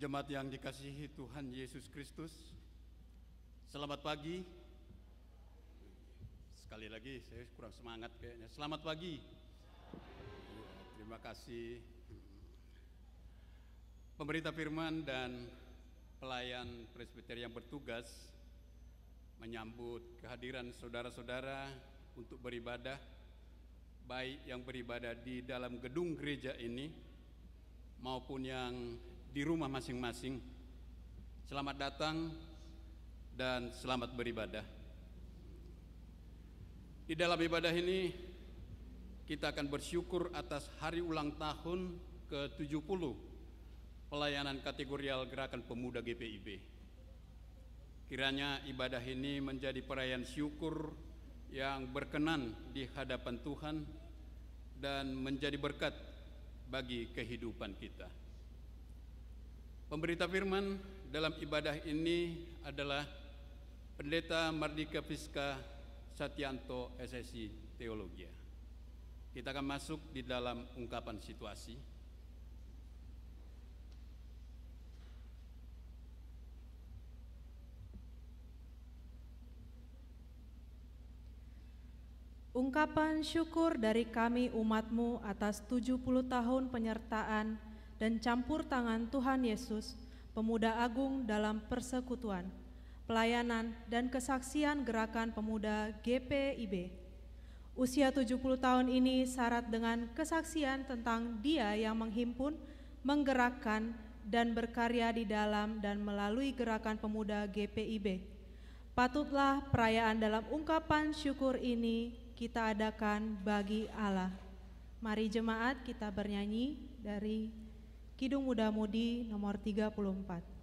Jemaat yang dikasihi Tuhan Yesus Kristus, selamat pagi. Sekali lagi, saya kurang semangat kayaknya. Selamat pagi. Terima kasih Pemerintah Firman dan pelayan presbiter yang bertugas menyambut kehadiran saudara-saudara untuk beribadah, baik yang beribadah di dalam gedung gereja ini maupun yang di rumah masing-masing. Selamat datang dan selamat beribadah. Di dalam ibadah ini kita akan bersyukur atas hari ulang tahun ke-70 pelayanan kategorial Gerakan Pemuda GPIB. Kiranya ibadah ini menjadi perayaan syukur yang berkenan di hadapan Tuhan dan menjadi berkat bagi kehidupan kita. Pemberita firman dalam ibadah ini adalah Pendeta Mardika Piska Satyanto SSI Teologia. Kita akan masuk di dalam ungkapan situasi. Ungkapan syukur dari kami umat-Mu atas 70 tahun penyertaan dan campur tangan Tuhan Yesus, pemuda agung dalam persekutuan, pelayanan dan kesaksian Gerakan Pemuda GPIB. Usia 70 tahun ini syarat dengan kesaksian tentang Dia yang menghimpun, menggerakkan, dan berkarya di dalam dan melalui Gerakan Pemuda GPIB. Patutlah perayaan dalam ungkapan syukur ini kita adakan bagi Allah. Mari jemaat kita bernyanyi dari Kidung Muda Mudi nomor 34.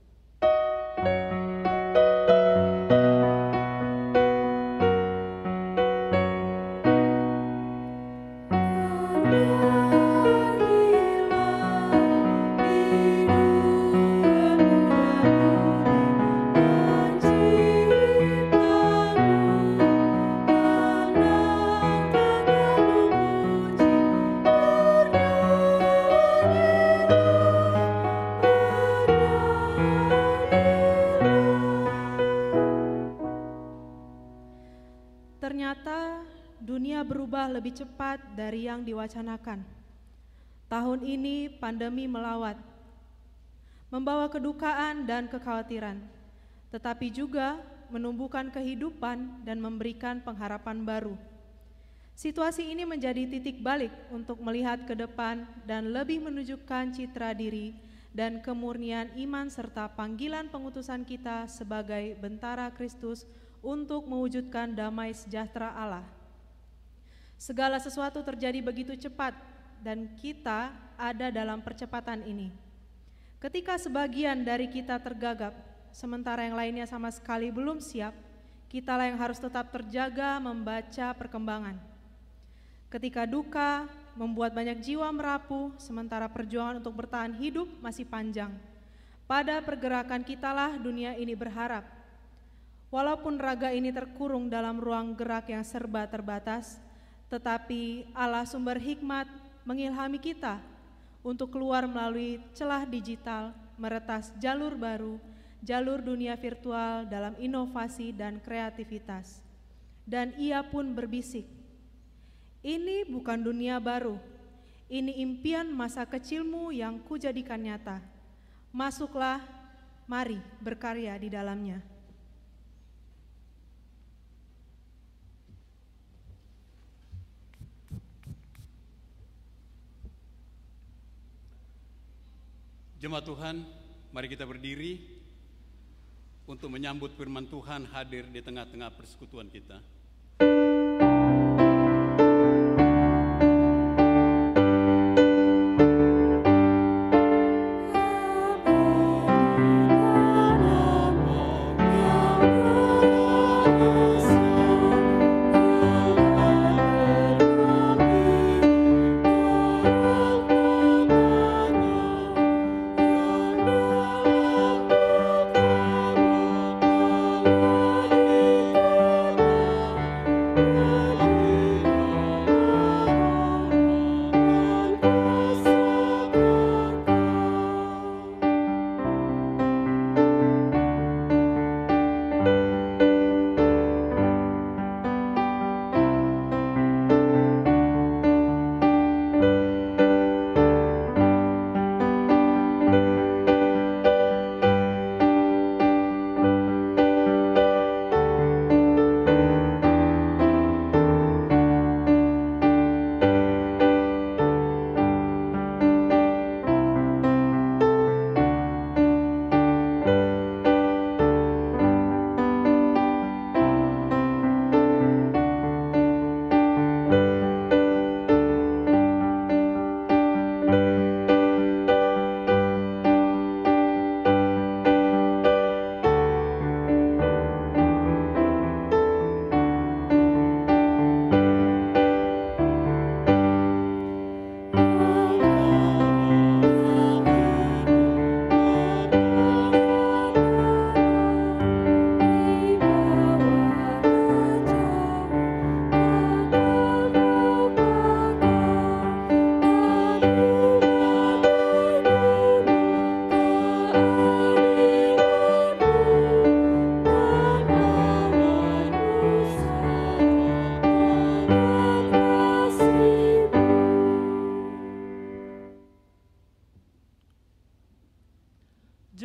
Ternyata dunia berubah lebih cepat dari yang diwacanakan. Tahun ini pandemi melawat, membawa kedukaan dan kekhawatiran, tetapi juga menumbuhkan kehidupan dan memberikan pengharapan baru. Situasi ini menjadi titik balik untuk melihat ke depan dan lebih menunjukkan citra diri dan kemurnian iman serta panggilan pengutusan kita sebagai bentara Kristus untuk mewujudkan damai sejahtera Allah. Segala sesuatu terjadi begitu cepat dan kita ada dalam percepatan ini. Ketika sebagian dari kita tergagap, sementara yang lainnya sama sekali belum siap, kitalah yang harus tetap terjaga membaca perkembangan. Ketika duka membuat banyak jiwa merapuh, sementara perjuangan untuk bertahan hidup masih panjang. Pada pergerakan kitalah dunia ini berharap. Walaupun raga ini terkurung dalam ruang gerak yang serba terbatas, tetapi Allah sumber hikmat mengilhami kita untuk keluar melalui celah digital, meretas jalur baru, jalur dunia virtual dalam inovasi dan kreativitas. Dan Ia pun berbisik, "Ini bukan dunia baru, ini impian masa kecilmu yang kujadikan nyata. Masuklah, mari berkarya di dalamnya." Jemaat Tuhan, mari kita berdiri untuk menyambut firman Tuhan hadir di tengah-tengah persekutuan kita.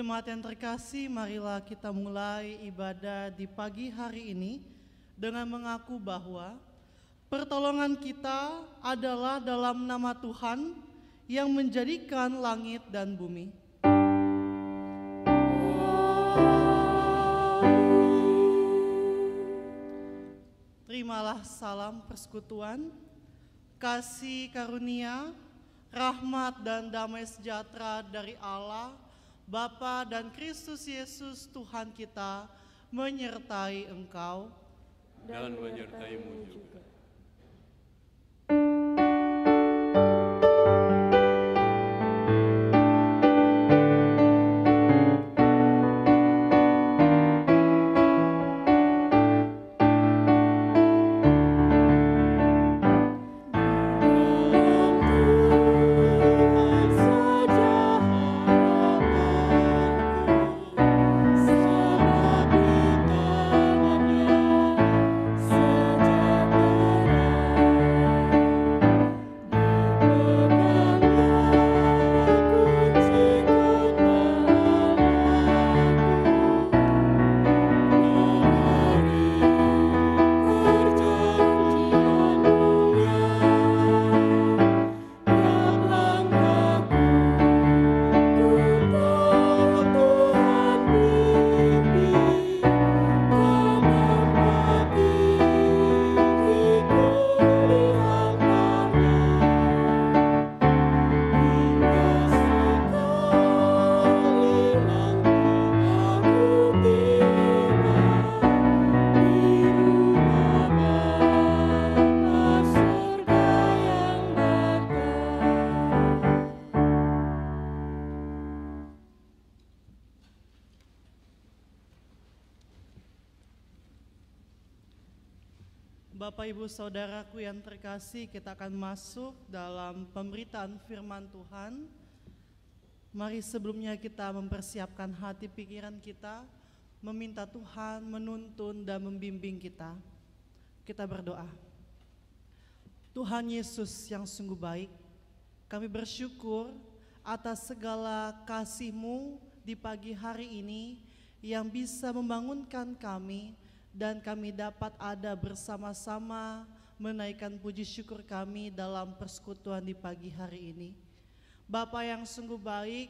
Jemaat yang terkasih, marilah kita mulai ibadah di pagi hari ini dengan mengaku bahwa pertolongan kita adalah dalam nama Tuhan yang menjadikan langit dan bumi. Terimalah salam persekutuan, kasih karunia, rahmat dan damai sejahtera dari Allah, Bapa dan Kristus Yesus Tuhan kita menyertai engkau dan menyertaimu juga. Bapak Ibu Saudaraku yang terkasih, kita akan masuk dalam pemberitaan firman Tuhan. Mari sebelumnya kita mempersiapkan hati pikiran kita, meminta Tuhan menuntun dan membimbing kita. Kita berdoa. Tuhan Yesus yang sungguh baik, kami bersyukur atas segala kasih-Mu di pagi hari ini yang bisa membangunkan kami dan kami dapat ada bersama-sama menaikkan puji syukur kami dalam persekutuan di pagi hari ini. Bapa yang sungguh baik,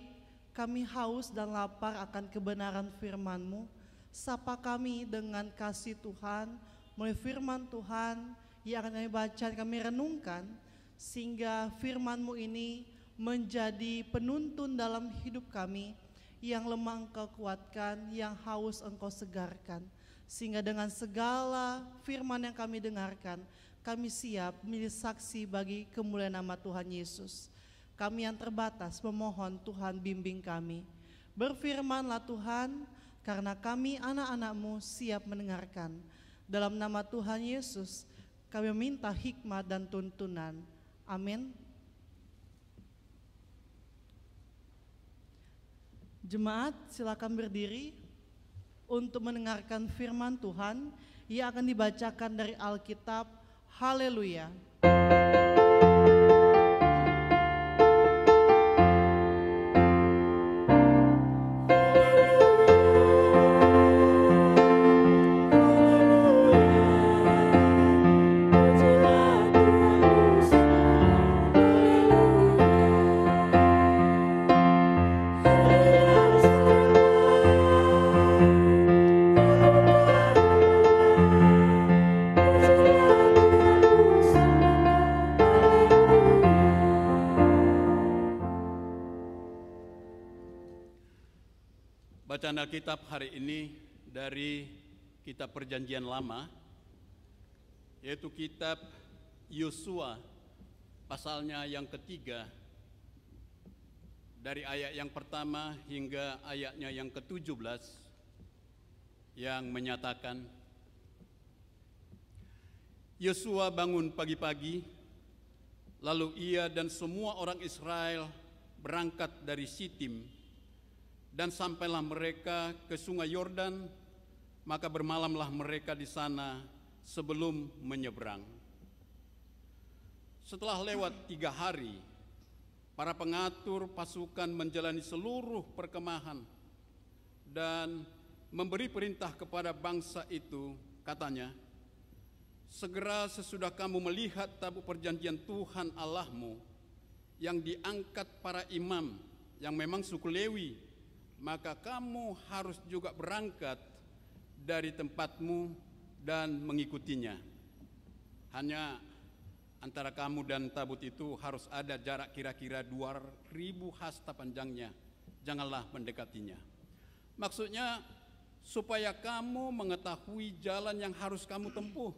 kami haus dan lapar akan kebenaran firman-Mu. Sapa kami dengan kasih Tuhan melalui firman Tuhan yang akan kami baca, kami renungkan, sehingga firman-Mu ini menjadi penuntun dalam hidup kami. Yang lemah Engkau kuatkan, yang haus Engkau segarkan. Sehingga dengan segala firman yang kami dengarkan, kami siap menjadi saksi bagi kemuliaan nama Tuhan Yesus. Kami yang terbatas memohon Tuhan bimbing kami. Berfirmanlah Tuhan, karena kami anak-anak-Mu siap mendengarkan. Dalam nama Tuhan Yesus, kami minta hikmat dan tuntunan. Amin. Jemaat, silakan berdiri untuk mendengarkan firman Tuhan yang akan dibacakan dari Alkitab. Haleluya. Bacaan Alkitab hari ini dari kitab Perjanjian Lama, yaitu kitab Yosua, pasalnya yang ketiga, dari ayat yang pertama hingga ayatnya yang ke-17, yang menyatakan, Yosua bangun pagi-pagi, lalu ia dan semua orang Israel berangkat dari Sitim, dan sampailah mereka ke sungai Yordan, maka bermalamlah mereka di sana sebelum menyeberang. Setelah lewat 3 hari, para pengatur pasukan menjalani seluruh perkemahan dan memberi perintah kepada bangsa itu, katanya, segera sesudah kamu melihat tabut perjanjian Tuhan Allahmu yang diangkat para imam yang memang suku Lewi, maka kamu harus juga berangkat dari tempatmu dan mengikutinya. Hanya antara kamu dan tabut itu harus ada jarak kira-kira 2000 hasta panjangnya. Janganlah mendekatinya. Maksudnya supaya kamu mengetahui jalan yang harus kamu tempuh,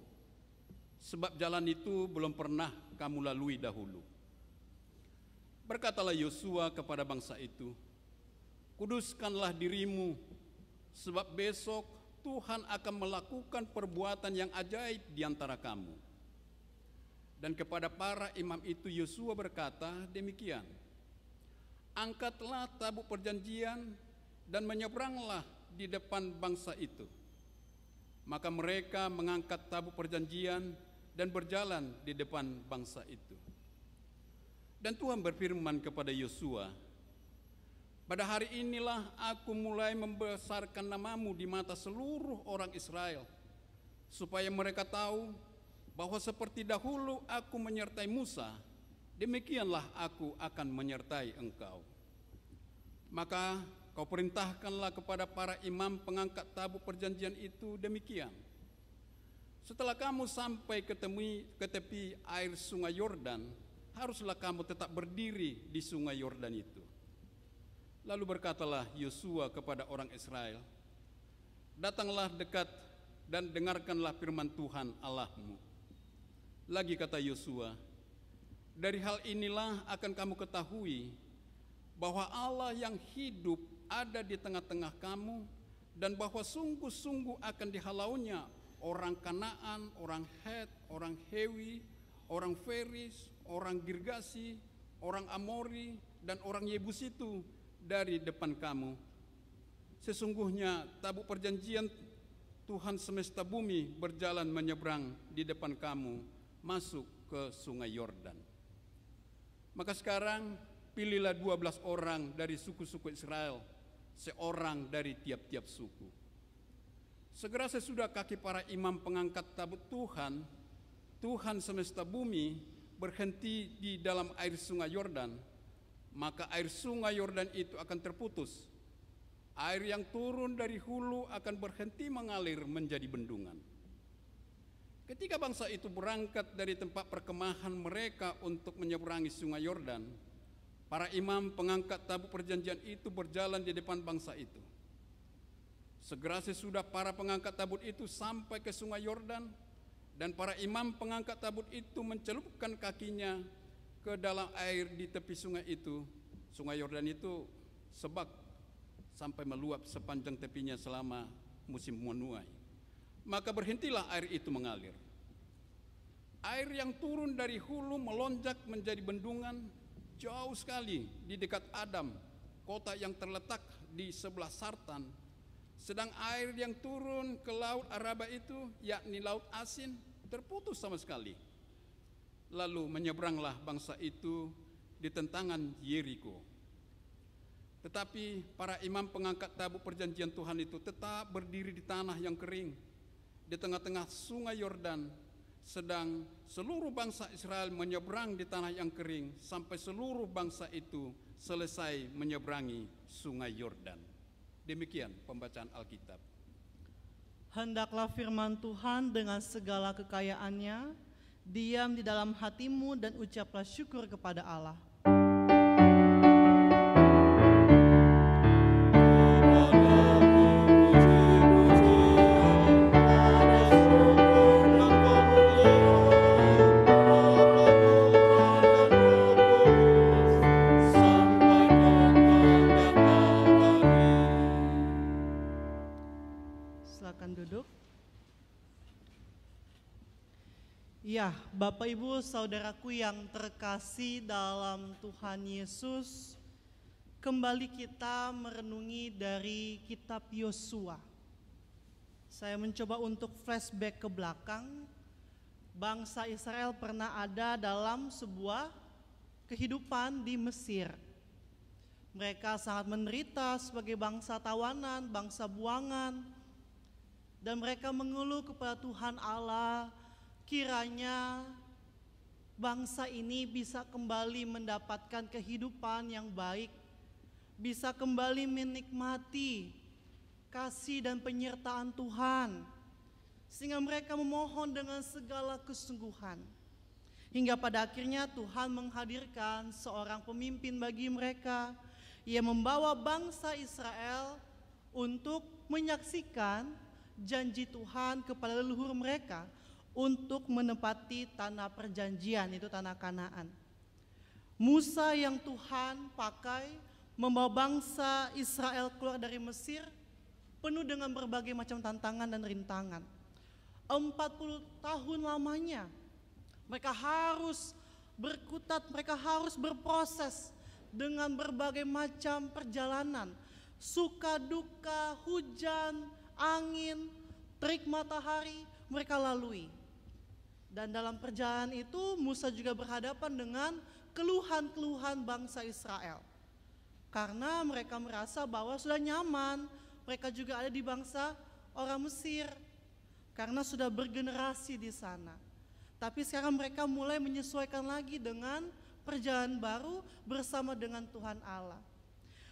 sebab jalan itu belum pernah kamu lalui dahulu. Berkatalah Yosua kepada bangsa itu, kuduskanlah dirimu, sebab besok Tuhan akan melakukan perbuatan yang ajaib di antara kamu. Dan kepada para imam itu Yosua berkata demikian, angkatlah tabut perjanjian dan menyeberanglah di depan bangsa itu. Maka mereka mengangkat tabut perjanjian dan berjalan di depan bangsa itu. Dan Tuhan berfirman kepada Yosua, pada hari inilah aku mulai membesarkan namamu di mata seluruh orang Israel, supaya mereka tahu bahwa seperti dahulu aku menyertai Musa, demikianlah aku akan menyertai engkau. Maka kau perintahkanlah kepada para imam pengangkat tabut perjanjian itu demikian. Setelah kamu sampai ke tepi air sungai Yordan, haruslah kamu tetap berdiri di sungai Yordan itu. Lalu berkatalah Yosua kepada orang Israel, datanglah dekat dan dengarkanlah firman Tuhan Allahmu. Lagi kata Yosua, dari hal inilah akan kamu ketahui bahwa Allah yang hidup ada di tengah-tengah kamu, dan bahwa sungguh-sungguh akan dihalaunya orang Kanaan, orang Het, orang Hewi, orang Feris, orang Girgasi, orang Amori, dan orang Yebus itu dari depan kamu. Sesungguhnya tabut perjanjian Tuhan semesta bumi berjalan menyeberang di depan kamu masuk ke sungai Yordan. Maka sekarang pilihlah 12 orang dari suku-suku Israel, seorang dari tiap-tiap suku. Segera sesudah kaki para imam pengangkat tabut Tuhan, Tuhan semesta bumi berhenti di dalam air sungai Yordan, maka air sungai Yordan itu akan terputus. Air yang turun dari hulu akan berhenti mengalir menjadi bendungan. Ketika bangsa itu berangkat dari tempat perkemahan mereka untuk menyeberangi sungai Yordan, para imam pengangkat tabut perjanjian itu berjalan di depan bangsa itu. Segera sesudah para pengangkat tabut itu sampai ke sungai Yordan, dan para imam pengangkat tabut itu mencelupkan kakinya ke dalam air di tepi sungai itu. Sungai Yordan itu sebak sampai meluap sepanjang tepinya selama musim menuai. Maka berhentilah air itu mengalir. Air yang turun dari hulu melonjak menjadi bendungan jauh sekali di dekat Adam, kota yang terletak di sebelah Sartan. Sedang air yang turun ke laut Araba itu, yakni laut asin, terputus sama sekali. Lalu menyeberanglah bangsa itu di tentangan Yeriko. Tetapi para imam pengangkat tabut perjanjian Tuhan itu tetap berdiri di tanah yang kering, di tengah-tengah sungai Yordan, sedang seluruh bangsa Israel menyeberang di tanah yang kering sampai seluruh bangsa itu selesai menyeberangi sungai Yordan. Demikian pembacaan Alkitab. Hendaklah firman Tuhan dengan segala kekayaannya diam di dalam hatimu, dan ucaplah syukur kepada Allah. Silakan duduk. Ya, Bapak Ibu Saudaraku yang terkasih dalam Tuhan Yesus, kembali kita merenungi dari kitab Yosua. Saya mencoba untuk flashback ke belakang. Bangsa Israel pernah ada dalam sebuah kehidupan di Mesir. Mereka sangat menderita sebagai bangsa tawanan, bangsa buangan. Dan mereka mengeluh kepada Tuhan Allah, kiranya bangsa ini bisa kembali mendapatkan kehidupan yang baik, bisa kembali menikmati kasih dan penyertaan Tuhan, sehingga mereka memohon dengan segala kesungguhan. Hingga pada akhirnya Tuhan menghadirkan seorang pemimpin bagi mereka yang membawa bangsa Israel untuk menyaksikan janji Tuhan kepada leluhur mereka untuk menempati tanah perjanjian, itu tanah Kanaan. Musa yang Tuhan pakai membawa bangsa Israel keluar dari Mesir penuh dengan berbagai macam tantangan dan rintangan. 40 tahun lamanya mereka harus berkutat, mereka harus berproses dengan berbagai macam perjalanan, suka duka, hujan, angin, terik matahari mereka lalui. Dan dalam perjalanan itu Musa juga berhadapan dengan keluhan-keluhan bangsa Israel. Karena mereka merasa bahwa sudah nyaman, mereka juga ada di bangsa orang Mesir. Karena sudah bergenerasi di sana. Tapi sekarang mereka mulai menyesuaikan lagi dengan perjalanan baru bersama dengan Tuhan Allah.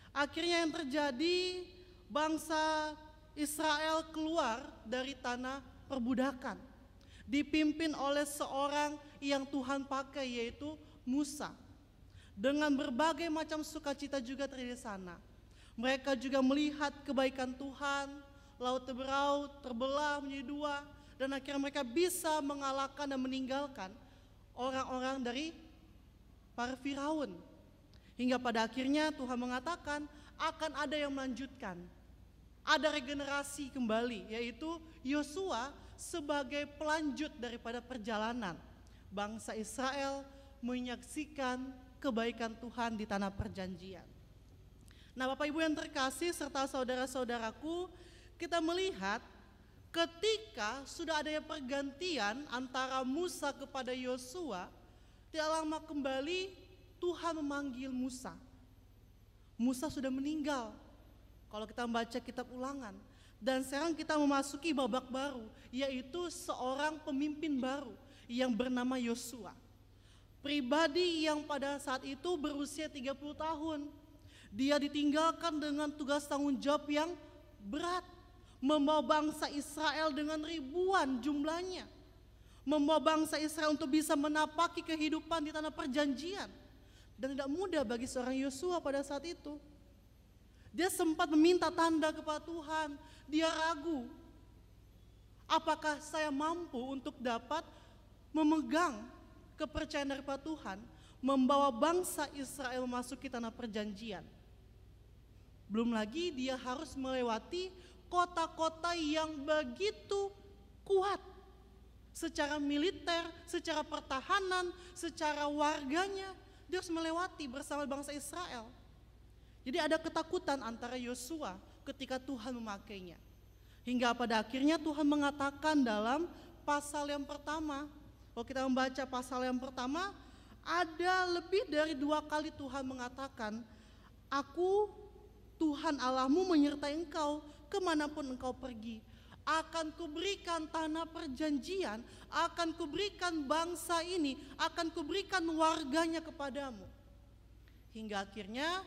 Akhirnya yang terjadi, bangsa Israel keluar dari tanah perbudakan, dipimpin oleh seorang yang Tuhan pakai, yaitu Musa. Dengan berbagai macam sukacita juga terjadi di sana. Mereka juga melihat kebaikan Tuhan, laut terbelah menjadi dua, dan akhirnya mereka bisa mengalahkan dan meninggalkan orang-orang dari para Firaun. Hingga pada akhirnya Tuhan mengatakan akan ada yang melanjutkan. Ada regenerasi kembali, yaitu Yosua sebagai pelanjut daripada perjalanan bangsa Israel menyaksikan kebaikan Tuhan di tanah perjanjian. Nah, Bapak Ibu yang terkasih serta saudara-saudaraku, kita melihat ketika sudah adanya pergantian antara Musa kepada Yosua, tidak lama kembali Tuhan memanggil Musa. Musa sudah meninggal kalau kita membaca kitab Ulangan. Dan sekarang kita memasuki babak baru, yaitu seorang pemimpin baru yang bernama Yosua. Pribadi yang pada saat itu berusia 30 tahun. Dia ditinggalkan dengan tugas tanggung jawab yang berat, membawa bangsa Israel dengan ribuan jumlahnya, membawa bangsa Israel untuk bisa menapaki kehidupan di tanah perjanjian. Dan tidak mudah bagi seorang Yosua pada saat itu. Dia sempat meminta tanda kepada Tuhan. Dia ragu, apakah saya mampu untuk dapat memegang kepercayaan daripada Tuhan, membawa bangsa Israel masuk ke tanah perjanjian. Belum lagi dia harus melewati kota-kota yang begitu kuat secara militer, secara pertahanan, secara warganya. Dia harus melewati bersama bangsa Israel. Jadi ada ketakutan antara Yosua ketika Tuhan memakainya. Hingga pada akhirnya Tuhan mengatakan dalam pasal yang pertama, kalau kita membaca pasal yang pertama, ada lebih dari 2 kali Tuhan mengatakan, aku Tuhan Allahmu menyertai engkau kemanapun engkau pergi. Akan kuberikan tanah perjanjian, akan kuberikan bangsa ini, akan kuberikan warganya kepadamu. Hingga akhirnya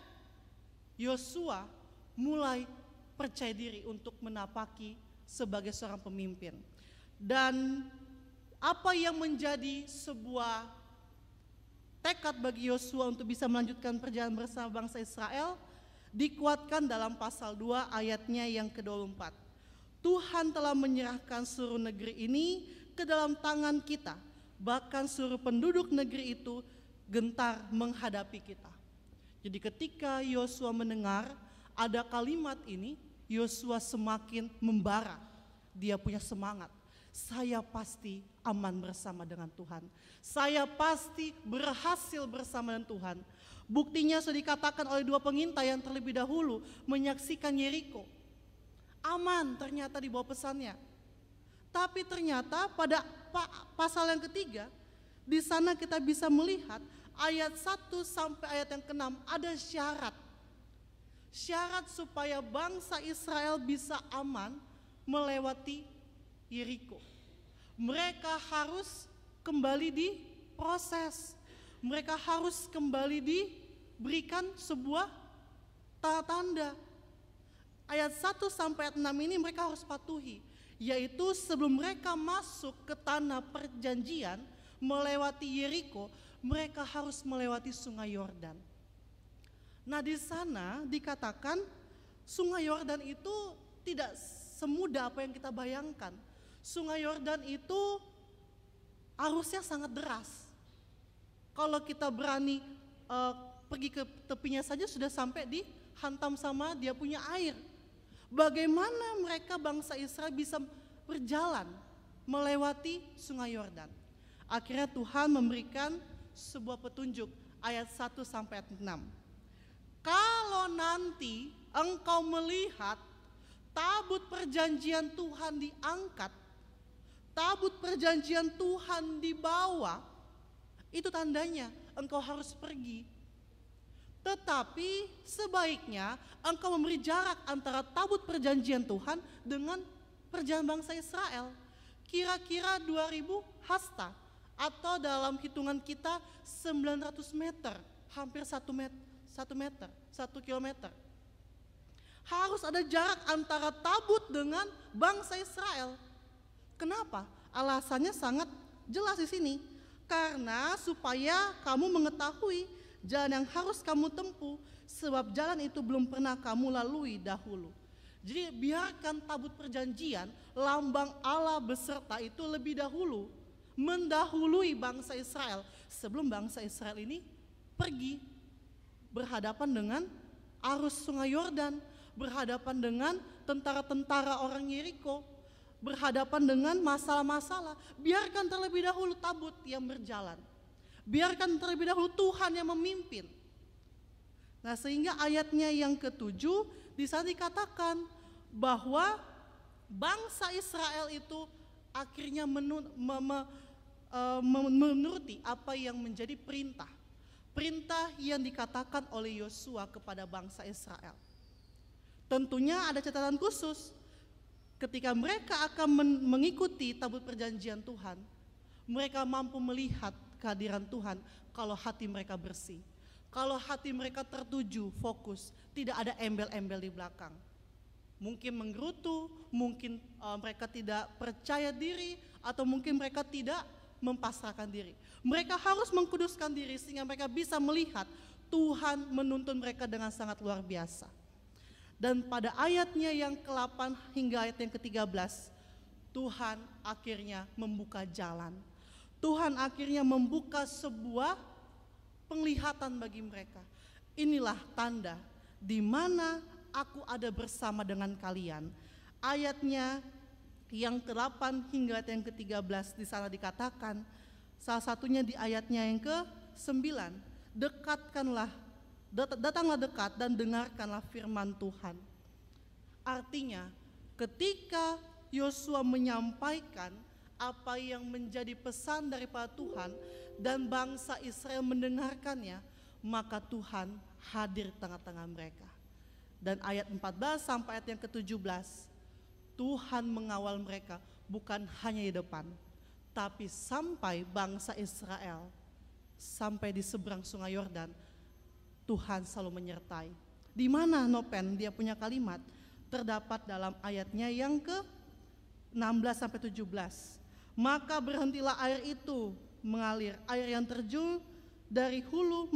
Yosua mulai percaya diri untuk menapaki sebagai seorang pemimpin. Dan apa yang menjadi sebuah tekad bagi Yosua untuk bisa melanjutkan perjalanan bersama bangsa Israel dikuatkan dalam pasal 2 ayatnya yang ke-24. Tuhan telah menyerahkan seluruh negeri ini ke dalam tangan kita, bahkan seluruh penduduk negeri itu gentar menghadapi kita. Jadi ketika Yosua mendengar ada kalimat ini, Yosua semakin membara. Dia punya semangat. Saya pasti aman bersama dengan Tuhan. Saya pasti berhasil bersama dengan Tuhan. Buktinya sudah dikatakan oleh 2 pengintai yang terlebih dahulu menyaksikan Yeriko. Aman ternyata di bawah pesannya. Tapi ternyata pada pasal yang ketiga, di sana kita bisa melihat ayat 1 sampai ayat yang ke-6 ada syarat Syarat supaya bangsa Israel bisa aman melewati Yeriko. Mereka harus kembali diproses. Mereka harus kembali diberikan sebuah tanda-tanda. Ayat 1 sampai 6 ini mereka harus patuhi, yaitu sebelum mereka masuk ke tanah perjanjian melewati Yeriko, mereka harus melewati Sungai Yordan. Nah, di sana dikatakan Sungai Yordan itu tidak semudah apa yang kita bayangkan. Sungai Yordan itu arusnya sangat deras. Kalau kita berani pergi ke tepinya saja sudah sampai dihantam sama dia punya air. Bagaimana mereka bangsa Israel bisa berjalan melewati Sungai Yordan? Akhirnya Tuhan memberikan sebuah petunjuk, ayat 1 sampai 6. Kalau nanti engkau melihat tabut perjanjian Tuhan diangkat, tabut perjanjian Tuhan dibawa, itu tandanya engkau harus pergi. Tetapi sebaiknya engkau memberi jarak antara tabut perjanjian Tuhan dengan perjalanan bangsa Israel. Kira-kira 2000 hasta, atau dalam hitungan kita 900 meter, hampir 1 kilometer. Harus ada jarak antara tabut dengan bangsa Israel. Kenapa? Alasannya sangat jelas di sini. Karena supaya kamu mengetahui jalan yang harus kamu tempuh, sebab jalan itu belum pernah kamu lalui dahulu. Jadi biarkan tabut perjanjian, lambang Allah beserta itu lebih dahulu, mendahului bangsa Israel, sebelum bangsa Israel ini pergi berhadapan dengan arus Sungai Yordan, berhadapan dengan tentara-tentara orang Yeriko, berhadapan dengan masalah-masalah. Biarkan terlebih dahulu tabut yang berjalan, biarkan terlebih dahulu Tuhan yang memimpin. Nah, sehingga ayatnya yang ke-7 di sana dikatakan bahwa bangsa Israel itu akhirnya menuruti apa yang menjadi perintah yang dikatakan oleh Yosua kepada bangsa Israel. Tentunya ada catatan khusus. Ketika mereka akan mengikuti tabut perjanjian Tuhan, mereka mampu melihat kehadiran Tuhan kalau hati mereka bersih, kalau hati mereka tertuju, fokus, tidak ada embel-embel di belakang. Mungkin menggerutu, mungkin mereka tidak percaya diri, atau mungkin mereka tidak mempasrahkan diri. Mereka harus mengkuduskan diri sehingga mereka bisa melihat Tuhan menuntun mereka dengan sangat luar biasa. Dan pada ayatnya yang ke-8 hingga ayat yang ke-13, Tuhan akhirnya membuka jalan. Tuhan akhirnya membuka sebuah penglihatan bagi mereka. Inilah tanda di mana aku ada bersama dengan kalian. Ayatnya yang ke-8 hingga ayat yang ke-13 di sana dikatakan, salah satunya di ayatnya yang ke-9, datanglah dekat dan dengarkanlah firman Tuhan. Artinya ketika Yosua menyampaikan apa yang menjadi pesan daripada Tuhan dan bangsa Israel mendengarkannya, maka Tuhan hadir di tengah-tengah mereka. Dan ayat 14 sampai ayat yang ke-17, Tuhan mengawal mereka bukan hanya di depan, tapi sampai bangsa Israel sampai di seberang Sungai Yordan, Tuhan selalu menyertai. Di mana Nopen dia punya kalimat terdapat dalam ayatnya yang ke-16 sampai 17. Maka berhentilah air itu mengalir, air yang terjun dari hulu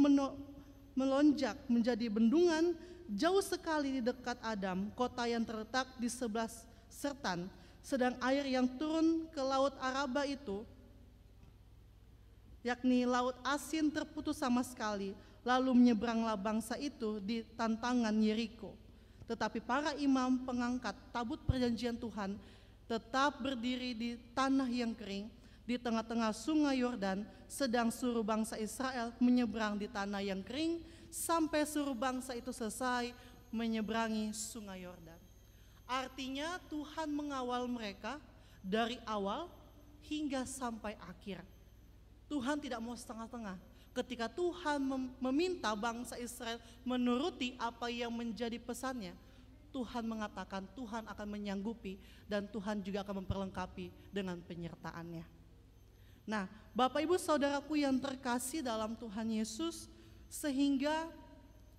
melonjak menjadi bendungan jauh sekali di dekat Adam, kota yang terletak di sebelah Sertan. Sedang air yang turun ke laut Araba itu, yakni laut asin, terputus sama sekali. Lalu menyeberanglah bangsa itu di tantangan Yeriko. Tetapi para imam pengangkat tabut perjanjian Tuhan tetap berdiri di tanah yang kering di tengah-tengah Sungai Yordan, sedang suruh bangsa Israel menyeberang di tanah yang kering sampai suruh bangsa itu selesai menyeberangi Sungai Yordan. Artinya Tuhan mengawal mereka dari awal hingga sampai akhir. Tuhan tidak mau setengah-tengah. Ketika Tuhan meminta bangsa Israel menuruti apa yang menjadi pesannya, Tuhan mengatakan Tuhan akan menyanggupi dan Tuhan juga akan memperlengkapi dengan penyertaannya. Nah, Bapak Ibu Saudaraku yang terkasih dalam Tuhan Yesus, sehingga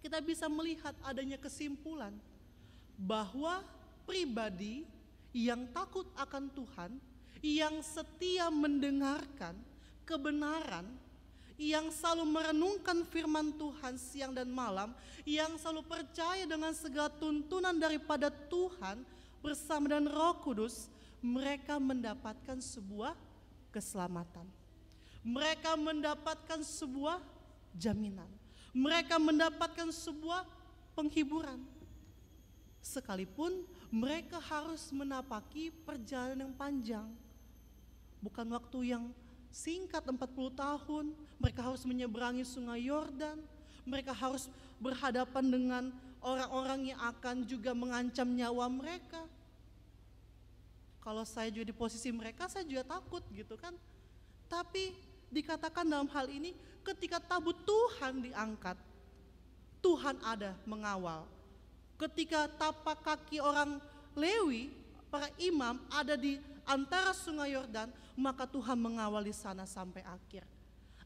kita bisa melihat adanya kesimpulan bahwa pribadi yang takut akan Tuhan, yang setia mendengarkan kebenaran, yang selalu merenungkan firman Tuhan siang dan malam, yang selalu percaya dengan segala tuntunan daripada Tuhan bersama dengan Roh Kudus, mereka mendapatkan sebuah keselamatan. Mereka mendapatkan sebuah jaminan. Mereka mendapatkan sebuah penghiburan. Sekalipun mereka harus menapaki perjalanan yang panjang. Bukan waktu yang singkat 40 tahun, mereka harus menyeberangi sungai Yordan, mereka harus berhadapan dengan orang-orang yang akan juga mengancam nyawa mereka. Kalau saya juga di posisi mereka, saya juga takut gitu kan. Tapi dikatakan dalam hal ini, ketika tabut Tuhan diangkat, Tuhan ada mengawal. Ketika tapak kaki orang Lewi, para imam ada di antara sungai Yordan, maka Tuhan mengawal di sana sampai akhir.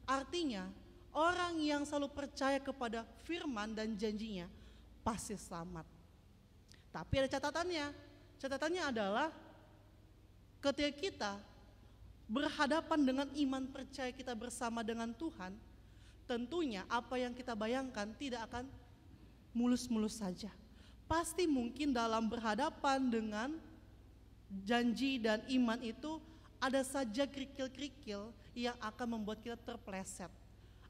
Artinya, orang yang selalu percaya kepada firman dan janjinya pasti selamat. Tapi ada catatannya. Catatannya adalah ketika kita berhadapan dengan iman percaya kita bersama dengan Tuhan, tentunya apa yang kita bayangkan tidak akan mulus-mulus saja. Pasti mungkin dalam berhadapan dengan janji dan iman itu ada saja kerikil-kerikil yang akan membuat kita terpleset.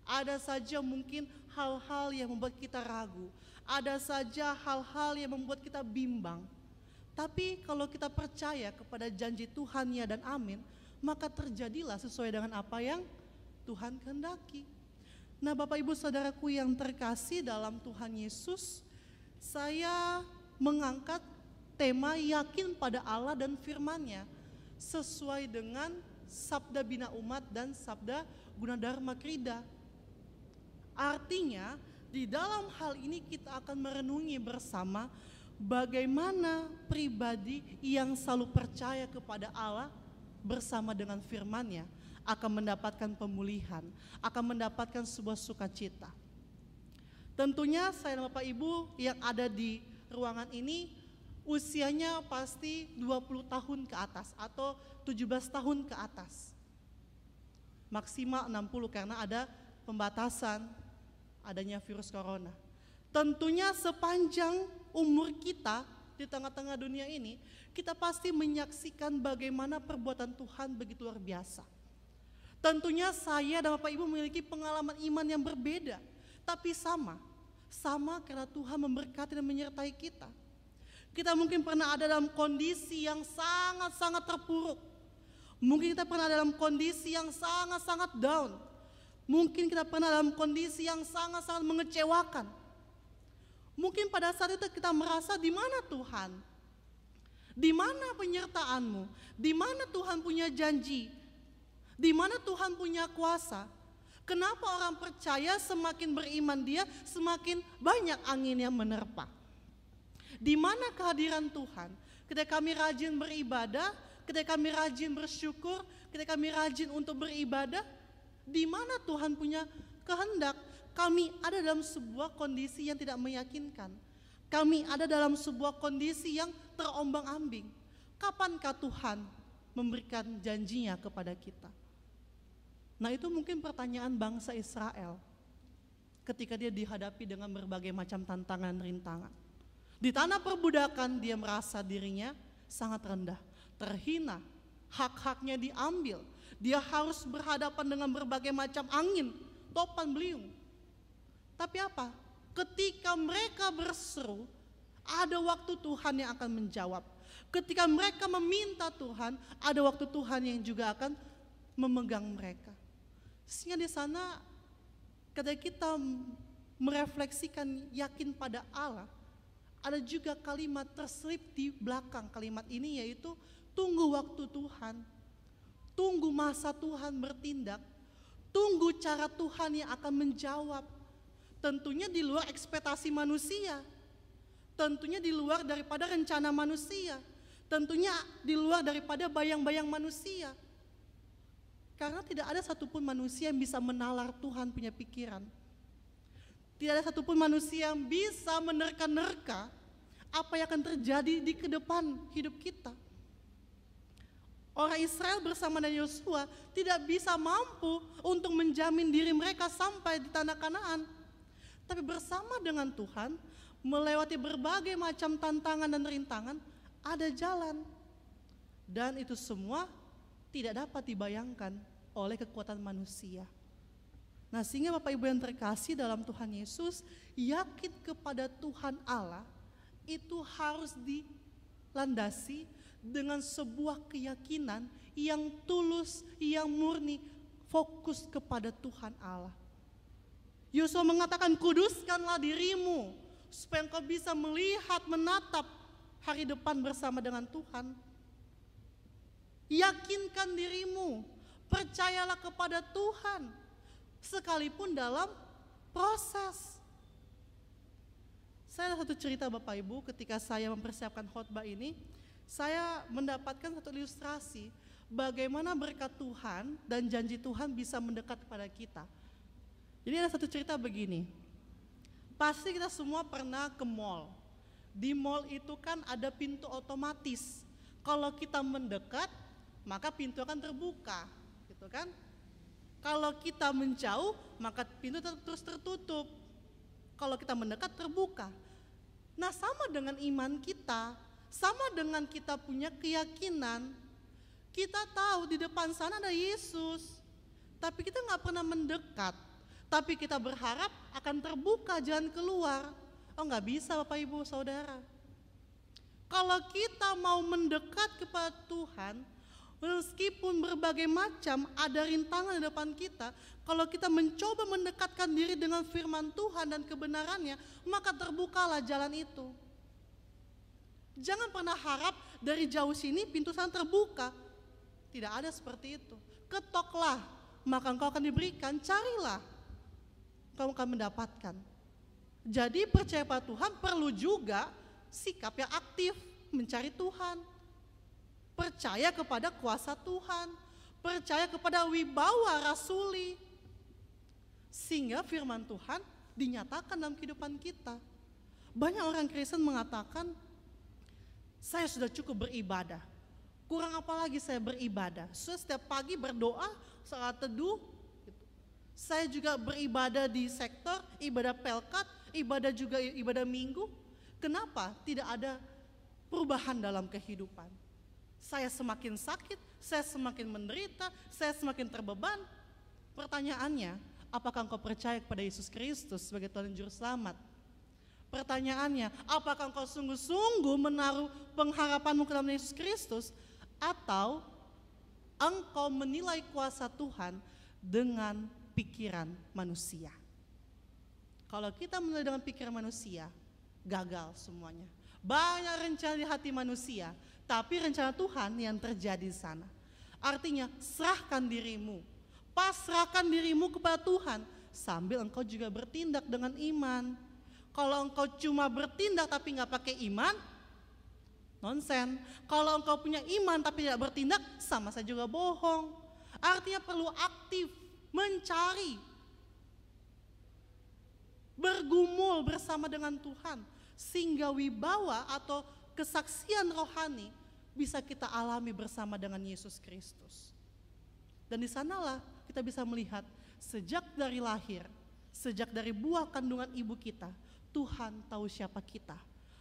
Ada saja mungkin hal-hal yang membuat kita ragu. Ada saja hal-hal yang membuat kita bimbang. Tapi kalau kita percaya kepada janji Tuhan ya dan amin, maka terjadilah sesuai dengan apa yang Tuhan kehendaki. Nah, Bapak Ibu Saudaraku yang terkasih dalam Tuhan Yesus, saya mengangkat tema yakin pada Allah dan firman-Nya sesuai dengan Sabda Bina Umat dan Sabda Gunadharma Krida. Artinya di dalam hal ini kita akan merenungi bersama bagaimana pribadi yang selalu percaya kepada Allah bersama dengan firman-Nya akan mendapatkan pemulihan, akan mendapatkan sebuah sukacita. Tentunya saya dan Bapak Ibu yang ada di ruangan ini usianya pasti 20 tahun ke atas atau 17 tahun ke atas. Maksimal 60 karena ada pembatasan adanya virus corona. Tentunya sepanjang umur kita di tengah-tengah dunia ini, kita pasti menyaksikan bagaimana perbuatan Tuhan begitu luar biasa. Tentunya saya dan Bapak Ibu memiliki pengalaman iman yang berbeda, tapi sama karena Tuhan memberkati dan menyertai kita. Kita mungkin pernah ada dalam kondisi yang sangat-sangat terpuruk. Mungkin kita pernah dalam kondisi yang sangat-sangat down. Mungkin kita pernah dalam kondisi yang sangat-sangat mengecewakan. Mungkin pada saat itu kita merasa, di mana Tuhan? Di mana penyertaan-Mu? Di mana Tuhan punya janji? Di mana Tuhan punya kuasa? Kenapa orang percaya semakin beriman dia, semakin banyak angin yang menerpa? Di mana kehadiran Tuhan? Ketika kami rajin beribadah, ketika kami rajin bersyukur, ketika kami rajin untuk beribadah, di mana Tuhan punya kehendak? Kami ada dalam sebuah kondisi yang tidak meyakinkan. Kami ada dalam sebuah kondisi yang terombang-ambing. Kapankah Tuhan memberikan janjinya kepada kita? Nah, itu mungkin pertanyaan bangsa Israel ketika dia dihadapi dengan berbagai macam tantangan rintangan. Di tanah perbudakan dia merasa dirinya sangat rendah, terhina, hak-haknya diambil. Dia harus berhadapan dengan berbagai macam angin, topan beliung. Tapi apa? Ketika mereka berseru, ada waktu Tuhan yang akan menjawab. Ketika mereka meminta Tuhan, ada waktu Tuhan yang juga akan memegang mereka. Sehingga di sana ketika kita merefleksikan yakin pada Allah, ada juga kalimat terselip di belakang kalimat ini, yaitu tunggu waktu Tuhan, tunggu masa Tuhan bertindak, Tunggu cara Tuhan yang akan menjawab. Tentunya di luar ekspektasi manusia. Tentunya di luar daripada rencana manusia. Tentunya di luar daripada bayang-bayang manusia. Karena tidak ada satupun manusia yang bisa menalar Tuhan punya pikiran. Tidak ada satupun manusia yang bisa menerka-nerka apa yang akan terjadi di kedepan hidup kita. Orang Israel bersama dengan Yosua tidak bisa mampu untuk menjamin diri mereka sampai di tanah Kanaan. Tapi bersama dengan Tuhan, melewati berbagai macam tantangan dan rintangan, ada jalan. Dan itu semua tidak dapat dibayangkan oleh kekuatan manusia. Nah, sehingga Bapak Ibu yang terkasih dalam Tuhan Yesus, yakin kepada Tuhan Allah itu harus dilandasi dengan sebuah keyakinan yang tulus, yang murni, fokus kepada Tuhan Allah. Yosua mengatakan, kuduskanlah dirimu supaya engkau bisa melihat, menatap hari depan bersama dengan Tuhan. Yakinkan dirimu, percayalah kepada Tuhan, sekalipun dalam proses. Saya ada satu cerita Bapak Ibu, ketika saya mempersiapkan khotbah ini, saya mendapatkan satu ilustrasi bagaimana berkat Tuhan dan janji Tuhan bisa mendekat kepada kita. Jadi ada satu cerita begini, pasti kita semua pernah ke mall. Di mall itu kan ada pintu otomatis. Kalau kita mendekat, maka pintu akan terbuka, gitu kan? Kalau kita menjauh, maka pintu terus tertutup. Kalau kita mendekat, terbuka. Nah, sama dengan iman kita, sama dengan kita punya keyakinan. Kita tahu di depan sana ada Yesus, tapi kita nggak pernah mendekat. Tapi kita berharap akan terbuka jalan keluar. Oh, nggak bisa Bapak Ibu Saudara. Kalau kita mau mendekat kepada Tuhan, meskipun berbagai macam ada rintangan di depan kita, kalau kita mencoba mendekatkan diri dengan firman Tuhan dan kebenarannya, maka terbukalah jalan itu. Jangan pernah harap dari jauh sini pintu sana terbuka. Tidak ada seperti itu. Ketoklah, maka engkau akan diberikan, carilah, engkau akan mendapatkan. Jadi percaya pada Tuhan perlu juga sikap yang aktif mencari Tuhan. Percaya kepada kuasa Tuhan, percaya kepada wibawa rasuli, sehingga firman Tuhan dinyatakan dalam kehidupan kita. Banyak orang Kristen mengatakan, saya sudah cukup beribadah, kurang apa lagi saya beribadah. Saya setiap pagi berdoa, salat teduh, gitu. Saya juga beribadah di sektor, ibadah pelkat, ibadah juga ibadah minggu. Kenapa tidak ada perubahan dalam kehidupan? Saya semakin sakit, saya semakin menderita, saya semakin terbeban. Pertanyaannya, apakah engkau percaya kepada Yesus Kristus sebagai Tuhan dan Juru Selamat? Pertanyaannya, apakah engkau sungguh-sungguh menaruh pengharapanmu ke dalam Yesus Kristus, atau engkau menilai kuasa Tuhan dengan pikiran manusia? Kalau kita menilai dengan pikiran manusia, gagal semuanya. Banyak rencana di hati manusia, tapi rencana Tuhan yang terjadi di sana. Artinya, serahkan dirimu, pasrahkan dirimu kepada Tuhan, sambil engkau juga bertindak dengan iman. Kalau engkau cuma bertindak tapi nggak pakai iman, nonsen. Kalau engkau punya iman tapi tidak bertindak, sama saja juga bohong. Artinya perlu aktif, mencari, bergumul bersama dengan Tuhan, sehingga wibawa atau kesaksian rohani bisa kita alami bersama dengan Yesus Kristus. Dan di sanalah kita bisa melihat sejak dari lahir, sejak dari buah kandungan ibu kita, Tuhan tahu siapa kita,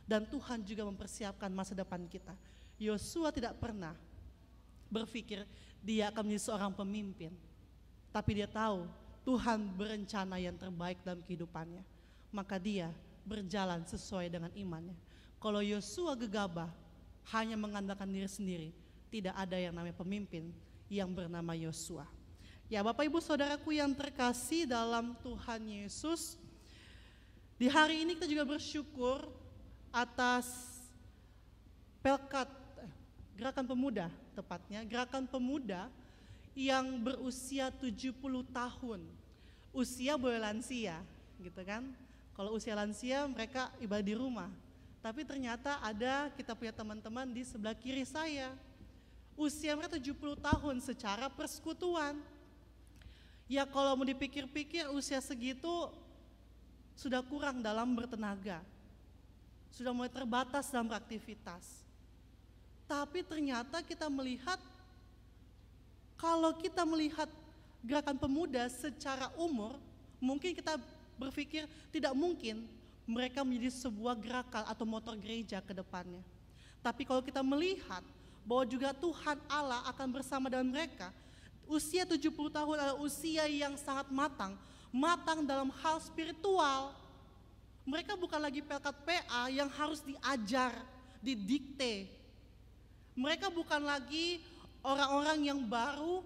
dan Tuhan juga mempersiapkan masa depan kita. Yosua tidak pernah berpikir dia akan menjadi seorang pemimpin, tapi dia tahu Tuhan berencana yang terbaik dalam kehidupannya, maka dia berjalan sesuai dengan imannya. Kalau Yosua gegabah, hanya mengandalkan diri sendiri, tidak ada yang namanya pemimpin yang bernama Yosua. Ya Bapak Ibu Saudaraku yang terkasih dalam Tuhan Yesus, di hari ini kita juga bersyukur atas pelkat, gerakan pemuda tepatnya, gerakan pemuda yang berusia 70 tahun. Usia boleh lansia, gitu kan. Kalau usia lansia mereka ibadah di rumah. Tapi ternyata ada, kita punya teman-teman di sebelah kiri saya. Usia mereka 70 tahun secara persekutuan. Ya kalau mau dipikir-pikir usia segitu sudah kurang dalam bertenaga. Sudah mulai terbatas dalam beraktivitas. Tapi ternyata kita melihat, kalau kita melihat gerakan pemuda secara umur, mungkin kita berpikir tidak mungkin mereka menjadi sebuah gerakan atau motor gereja ke depannya. Tapi kalau kita melihat bahwa juga Tuhan Allah akan bersama dengan mereka, usia 70 tahun adalah usia yang sangat matang dalam hal spiritual. Mereka bukan lagi pelkat PA yang harus diajar, didikte. Mereka bukan lagi orang-orang yang baru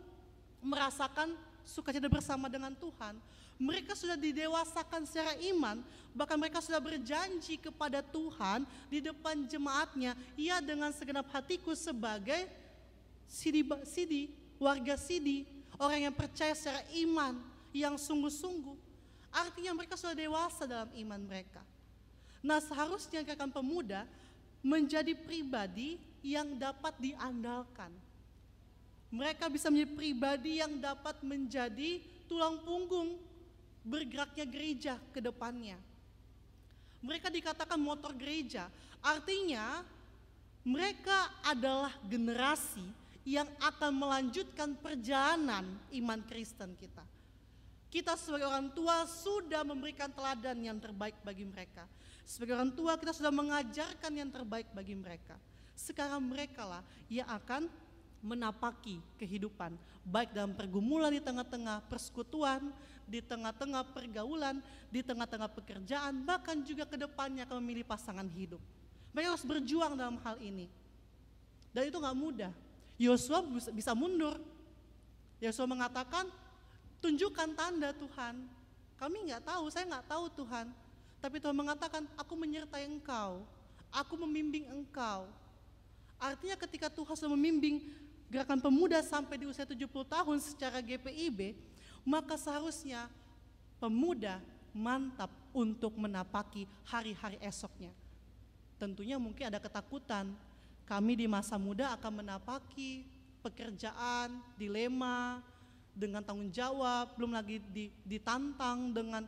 merasakan sukacita bersama dengan Tuhan. Mereka sudah didewasakan secara iman, bahkan mereka sudah berjanji kepada Tuhan di depan jemaatnya, ia dengan segenap hatiku sebagai warga Sidi, orang yang percaya secara iman, yang sungguh-sungguh. Artinya mereka sudah dewasa dalam iman mereka. Nah, seharusnya gerakan pemuda menjadi pribadi yang dapat diandalkan. Mereka bisa menjadi pribadi yang dapat menjadi tulang punggung bergeraknya gereja ke depannya. Mereka dikatakan motor gereja, artinya mereka adalah generasi yang akan melanjutkan perjalanan iman Kristen kita. Kita sebagai orang tua sudah memberikan teladan yang terbaik bagi mereka. Sebagai orang tua kita sudah mengajarkan yang terbaik bagi mereka. Sekarang mereka lah yang akan menapaki kehidupan, baik dalam pergumulan di tengah-tengah persekutuan, di tengah-tengah pergaulan, di tengah-tengah pekerjaan, bahkan juga ke depannya akan memilih pasangan hidup. Mereka harus berjuang dalam hal ini. Dan itu gak mudah. Yosua bisa mundur. Yosua mengatakan, tunjukkan tanda Tuhan. Kami gak tahu, saya gak tahu Tuhan. Tapi Tuhan mengatakan, aku menyertai engkau, aku membimbing engkau. Artinya ketika Tuhan sudah membimbing gerakan pemuda sampai di usia 70 tahun secara GPIB, maka seharusnya pemuda mantap untuk menapaki hari-hari esoknya. Tentunya mungkin ada ketakutan, kami di masa muda akan menapaki pekerjaan, dilema, dengan tanggung jawab, belum lagi ditantang dengan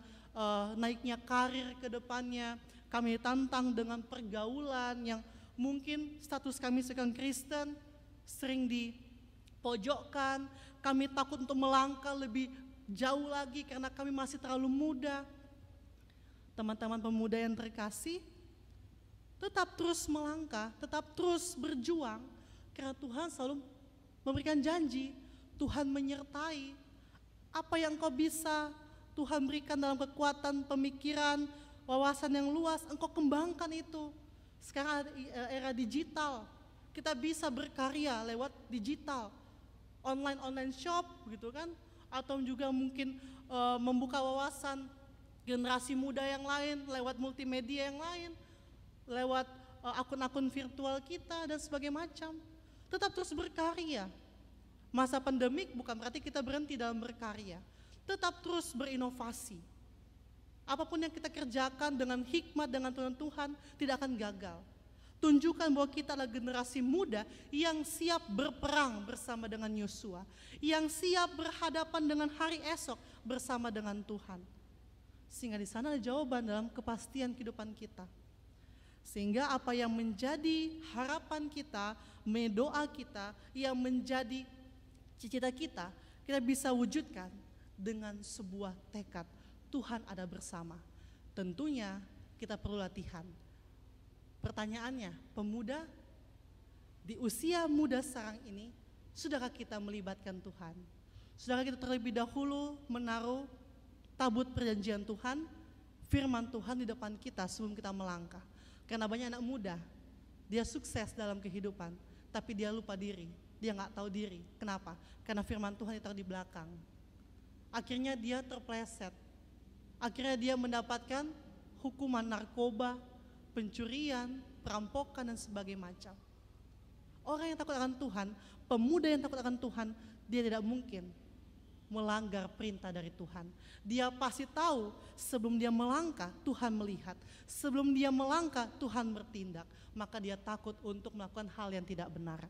naiknya karir ke depannya, kami ditantang dengan pergaulan yang mungkin status kami sebagai Kristen sering dipojokkan, kami takut untuk melangkah lebih jauh lagi karena kami masih terlalu muda. Teman-teman pemuda yang terkasih, tetap terus melangkah, tetap terus berjuang, karena Tuhan selalu memberikan janji, Tuhan menyertai. Apa yang kau bisa, Tuhan berikan dalam kekuatan pemikiran, wawasan yang luas, engkau kembangkan itu. Sekarang era digital, kita bisa berkarya lewat digital, online shop gitu kan, atau juga mungkin membuka wawasan generasi muda yang lain lewat multimedia yang lain, lewat akun-akun virtual kita dan sebagainya macam. Tetap terus berkarya. Masa pandemik bukan berarti kita berhenti dalam berkarya, tetap terus berinovasi. Apapun yang kita kerjakan dengan hikmat, dengan Tuhan tidak akan gagal. Tunjukkan bahwa kita adalah generasi muda yang siap berperang bersama dengan Yosua, yang siap berhadapan dengan hari esok bersama dengan Tuhan. Sehingga di sana ada jawaban dalam kepastian kehidupan kita. Sehingga apa yang menjadi harapan kita, doa kita, yang menjadi cita-cita kita, kita bisa wujudkan dengan sebuah tekad, Tuhan ada bersama. Tentunya kita perlu latihan. Pertanyaannya, pemuda di usia muda sekarang ini, sudahkah kita melibatkan Tuhan? Sudahkah kita terlebih dahulu menaruh tabut perjanjian Tuhan, firman Tuhan di depan kita sebelum kita melangkah? Karena banyak anak muda, dia sukses dalam kehidupan, tapi dia lupa diri, dia gak tahu diri. Kenapa? Karena firman Tuhan ditaruh di belakang. Akhirnya dia terpleset, akhirnya dia mendapatkan hukuman narkoba, pencurian, perampokan dan sebagainya macam. Orang yang takut akan Tuhan, pemuda yang takut akan Tuhan, dia tidak mungkin melanggar perintah dari Tuhan. Dia pasti tahu sebelum dia melangkah, Tuhan melihat. Sebelum dia melangkah, Tuhan bertindak. Maka dia takut untuk melakukan hal yang tidak benar.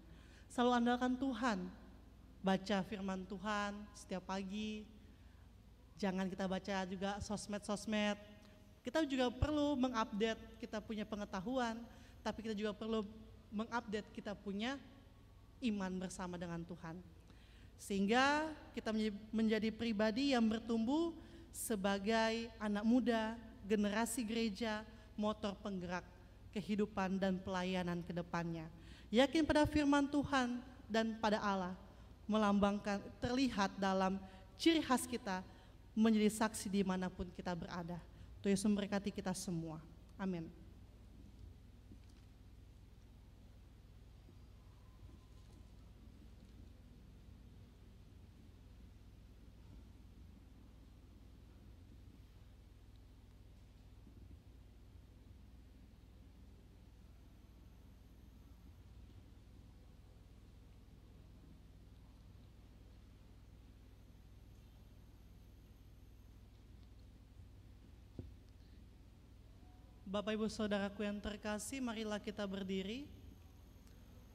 Selalu andalkan Tuhan. Baca firman Tuhan setiap pagi. Jangan kita baca juga sosmed-sosmed. Kita juga perlu mengupdate kita punya pengetahuan, tapi kita juga perlu mengupdate kita punya iman bersama dengan Tuhan. Sehingga kita menjadi pribadi yang bertumbuh sebagai anak muda, generasi gereja, motor penggerak kehidupan dan pelayanan ke depannya. Yakin pada firman Tuhan dan pada Allah, melambangkan, terlihat dalam ciri khas kita, menjadi saksi dimanapun kita berada. Tuhan Yesus memberkati kita semua. Amin. Bapak Ibu Saudaraku yang terkasih, marilah kita berdiri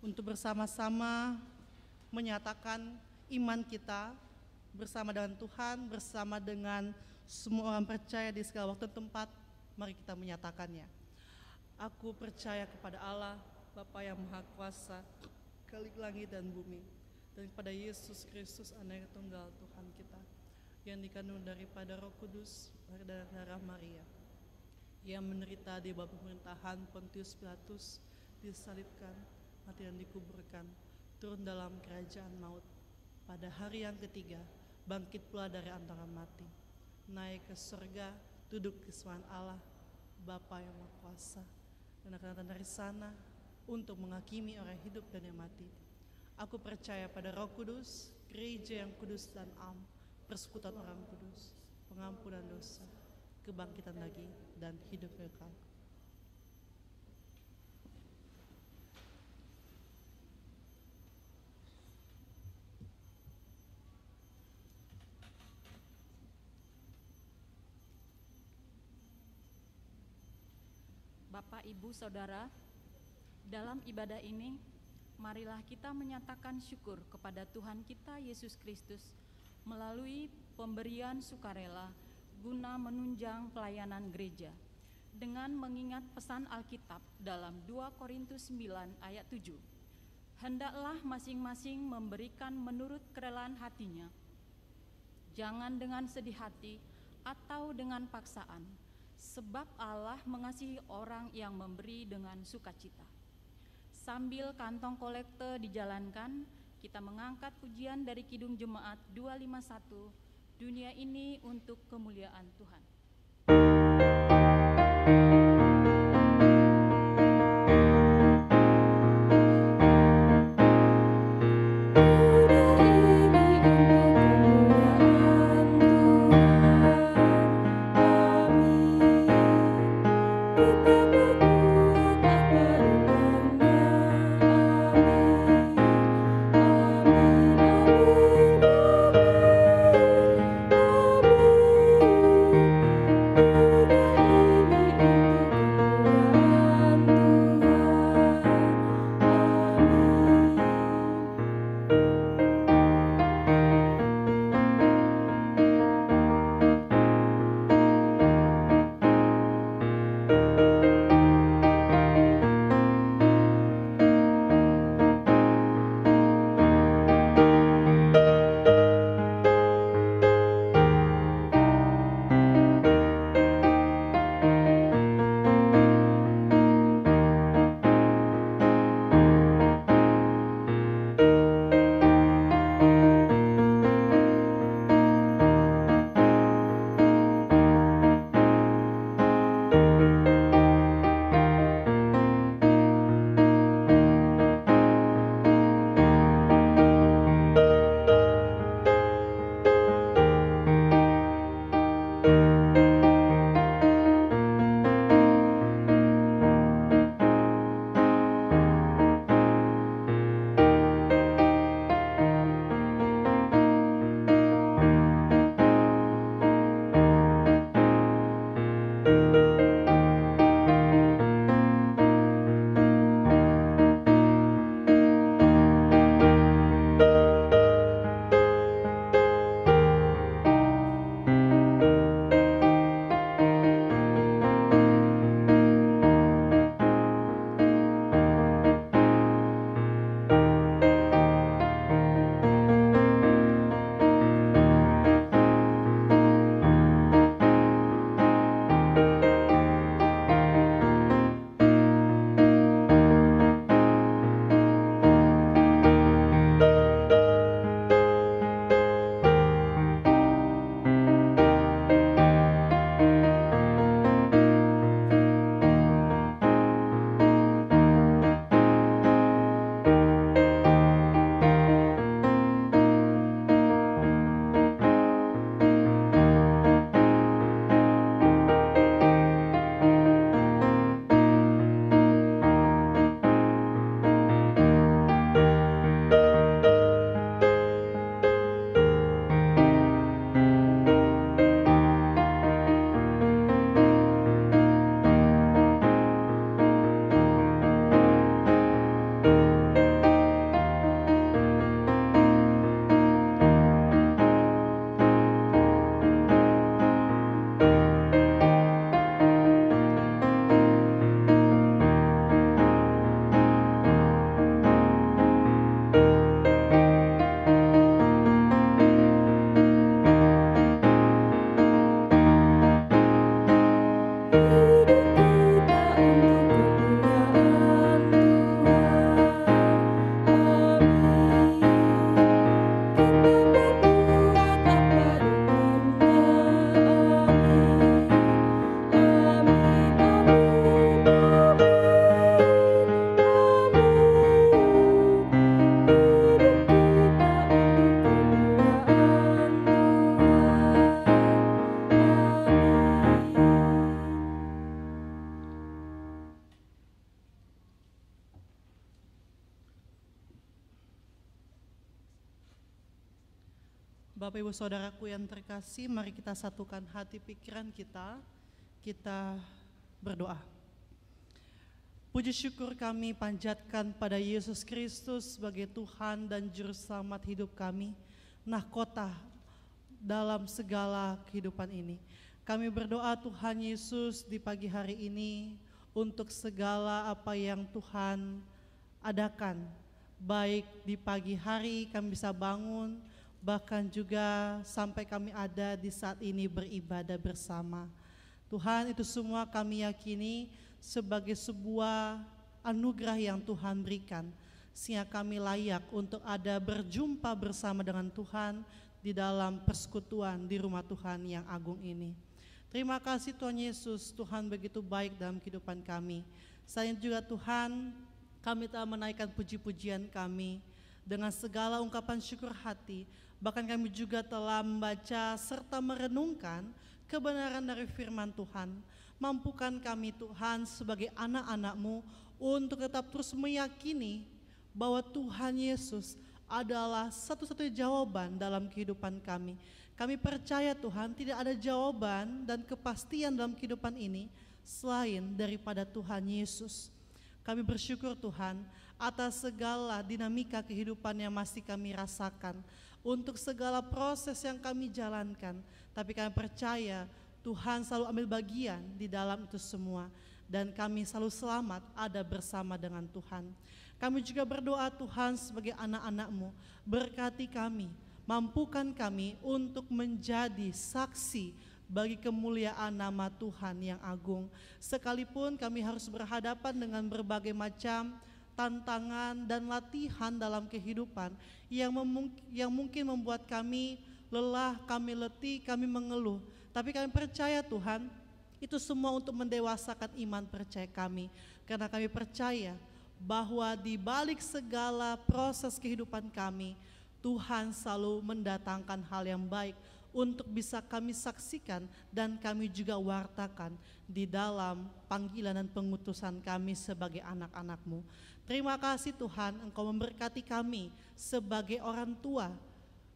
untuk bersama-sama menyatakan iman kita bersama dengan Tuhan, bersama dengan semua orang percaya di segala waktu dan tempat. Mari kita menyatakannya. Aku percaya kepada Allah, Bapa yang Maha Kuasa, Khalik langit dan bumi, dan kepada Yesus Kristus, Anak Tunggal Tuhan kita, yang dikandung daripada Roh Kudus dan darah Maria, yang menderita di bawah pemerintahan Pontius Pilatus, disalibkan, mati dan dikuburkan, turun dalam kerajaan maut. Pada hari yang ketiga, bangkit pula dari antara mati, naik ke surga, duduk di sebelah Allah, Bapa yang Maha Kuasa, dan akan datang dari sana untuk menghakimi orang hidup dan yang mati. Aku percaya pada Roh Kudus, gereja yang kudus dan am, persekutuan orang kudus, pengampunan dosa, kebangkitan lagi, dan hidup kekal. Bapak, Ibu, Saudara, dalam ibadah ini, marilah kita menyatakan syukur kepada Tuhan kita Yesus Kristus melalui pemberian sukarela guna menunjang pelayanan gereja, dengan mengingat pesan Alkitab dalam 2 Korintus 9 ayat 7. Hendaklah masing-masing memberikan menurut kerelaan hatinya, jangan dengan sedih hati atau dengan paksaan, sebab Allah mengasihi orang yang memberi dengan sukacita. Sambil kantong kolekte dijalankan, kita mengangkat pujian dari Kidung Jemaat 251, Dunia Ini untuk Kemuliaan Tuhan. Amin. Bapak Ibu Saudaraku yang terkasih, mari kita satukan hati pikiran kita berdoa. Puji syukur kami panjatkan pada Yesus Kristus sebagai Tuhan dan Juru Selamat hidup kami, nahkota dalam segala kehidupan ini. Kami berdoa Tuhan Yesus di pagi hari ini untuk segala apa yang Tuhan adakan. Baik di pagi hari kami bisa bangun, bahkan juga sampai kami ada di saat ini beribadah bersama. Tuhan, itu semua kami yakini sebagai sebuah anugerah yang Tuhan berikan, sehingga kami layak untuk ada berjumpa bersama dengan Tuhan di dalam persekutuan di rumah Tuhan yang agung ini. Terima kasih Tuhan Yesus, Tuhan begitu baik dalam kehidupan kami. Selain juga Tuhan, kami telah menaikkan puji-pujian kami dengan segala ungkapan syukur hati. Bahkan kami juga telah membaca serta merenungkan kebenaran dari firman Tuhan. Mampukan kami Tuhan sebagai anak-anak-Mu untuk tetap terus meyakini bahwa Tuhan Yesus adalah satu-satunya jawaban dalam kehidupan kami. Kami percaya Tuhan tidak ada jawaban dan kepastian dalam kehidupan ini selain daripada Tuhan Yesus. Kami bersyukur Tuhan atas segala dinamika kehidupan yang masih kami rasakan, untuk segala proses yang kami jalankan, tapi kami percaya Tuhan selalu ambil bagian di dalam itu semua, dan kami selalu selamat ada bersama dengan Tuhan. Kami juga berdoa Tuhan sebagai anak-anak-Mu, berkati kami, mampukan kami untuk menjadi saksi bagi kemuliaan nama Tuhan yang agung. Sekalipun kami harus berhadapan dengan berbagai macam tantangan dan latihan dalam kehidupan yang mungkin membuat kami lelah, kami letih, kami mengeluh. Tapi kami percaya Tuhan, itu semua untuk mendewasakan iman percaya kami. Karena kami percaya bahwa di balik segala proses kehidupan kami, Tuhan selalu mendatangkan hal yang baik untuk bisa kami saksikan dan kami juga wartakan di dalam panggilan dan pengutusan kami sebagai anak-anak-Mu. Terima kasih Tuhan, Engkau memberkati kami sebagai orang tua.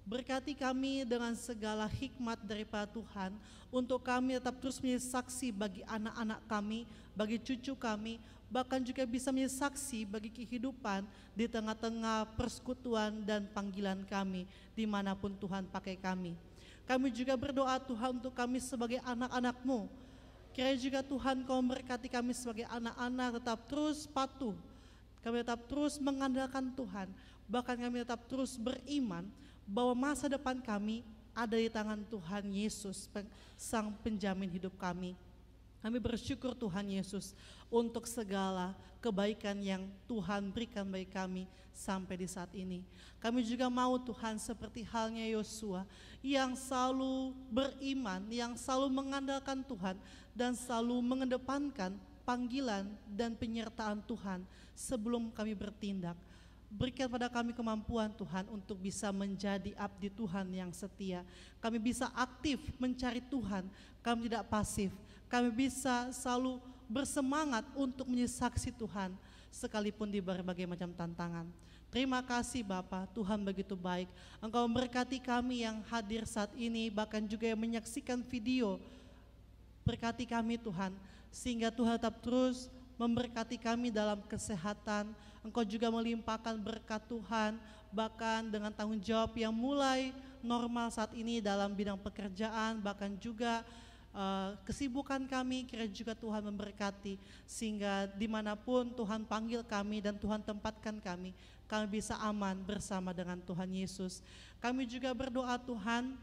Berkati kami dengan segala hikmat daripada Tuhan, untuk kami tetap terus menjadi saksi bagi anak-anak kami, bagi cucu kami, bahkan juga bisa menjadi saksi bagi kehidupan di tengah-tengah persekutuan dan panggilan kami, dimanapun Tuhan pakai kami. Kami juga berdoa Tuhan untuk kami sebagai anak-anak-Mu. Kiranya juga Tuhan Kau memberkati kami sebagai anak-anak tetap terus patuh. Kami tetap terus mengandalkan Tuhan. Bahkan kami tetap terus beriman bahwa masa depan kami ada di tangan Tuhan Yesus, Sang Penjamin hidup kami. Kami bersyukur Tuhan Yesus untuk segala kebaikan yang Tuhan berikan bagi kami sampai di saat ini. Kami juga mau Tuhan seperti halnya Yosua yang selalu beriman, yang selalu mengandalkan Tuhan dan selalu mengedepankan panggilan dan penyertaan Tuhan sebelum kami bertindak. Berikan pada kami kemampuan Tuhan untuk bisa menjadi abdi Tuhan yang setia. Kami bisa aktif mencari Tuhan, kami tidak pasif. Kami bisa selalu bersemangat untuk menjadi saksi Tuhan sekalipun di berbagai macam tantangan. Terima kasih Bapa, Tuhan begitu baik. Engkau memberkati kami yang hadir saat ini, bahkan juga yang menyaksikan video. Berkati kami Tuhan, sehingga Tuhan tetap terus memberkati kami dalam kesehatan. Engkau juga melimpahkan berkat Tuhan, bahkan dengan tanggung jawab yang mulai normal saat ini dalam bidang pekerjaan, bahkan juga kesibukan kami. Kiranya juga Tuhan memberkati, sehingga dimanapun Tuhan panggil kami dan Tuhan tempatkan kami bisa aman bersama dengan Tuhan Yesus. Kami juga berdoa Tuhan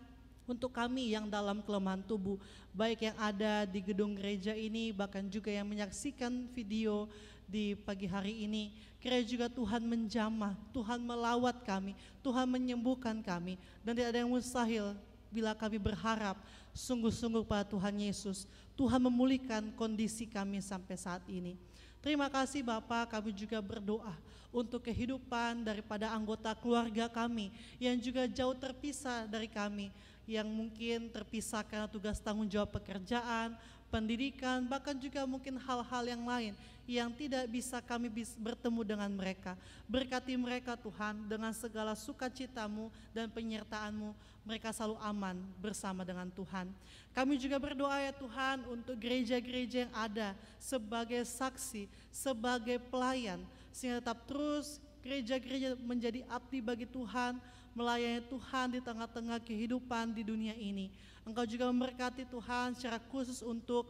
untuk kami yang dalam kelemahan tubuh, baik yang ada di gedung gereja ini, bahkan juga yang menyaksikan video di pagi hari ini. Kiranya juga Tuhan menjamah, Tuhan melawat kami, Tuhan menyembuhkan kami, dan tidak ada yang mustahil bila kami berharap sungguh-sungguh pada Tuhan Yesus. Tuhan memulihkan kondisi kami sampai saat ini. Terima kasih Bapa, kami juga berdoa untuk kehidupan daripada anggota keluarga kami yang juga jauh terpisah dari kami, yang mungkin terpisah karena tugas tanggung jawab pekerjaan, pendidikan, bahkan juga mungkin hal-hal yang lain yang tidak bisa kami bertemu dengan mereka. Berkati mereka Tuhan, dengan segala sukacitamu dan penyertaan-Mu, mereka selalu aman bersama dengan Tuhan. Kami juga berdoa ya Tuhan untuk gereja-gereja yang ada sebagai saksi, sebagai pelayan, sehingga tetap terus gereja-gereja menjadi abdi bagi Tuhan, melayani Tuhan di tengah-tengah kehidupan di dunia ini. Engkau juga memberkati Tuhan secara khusus untuk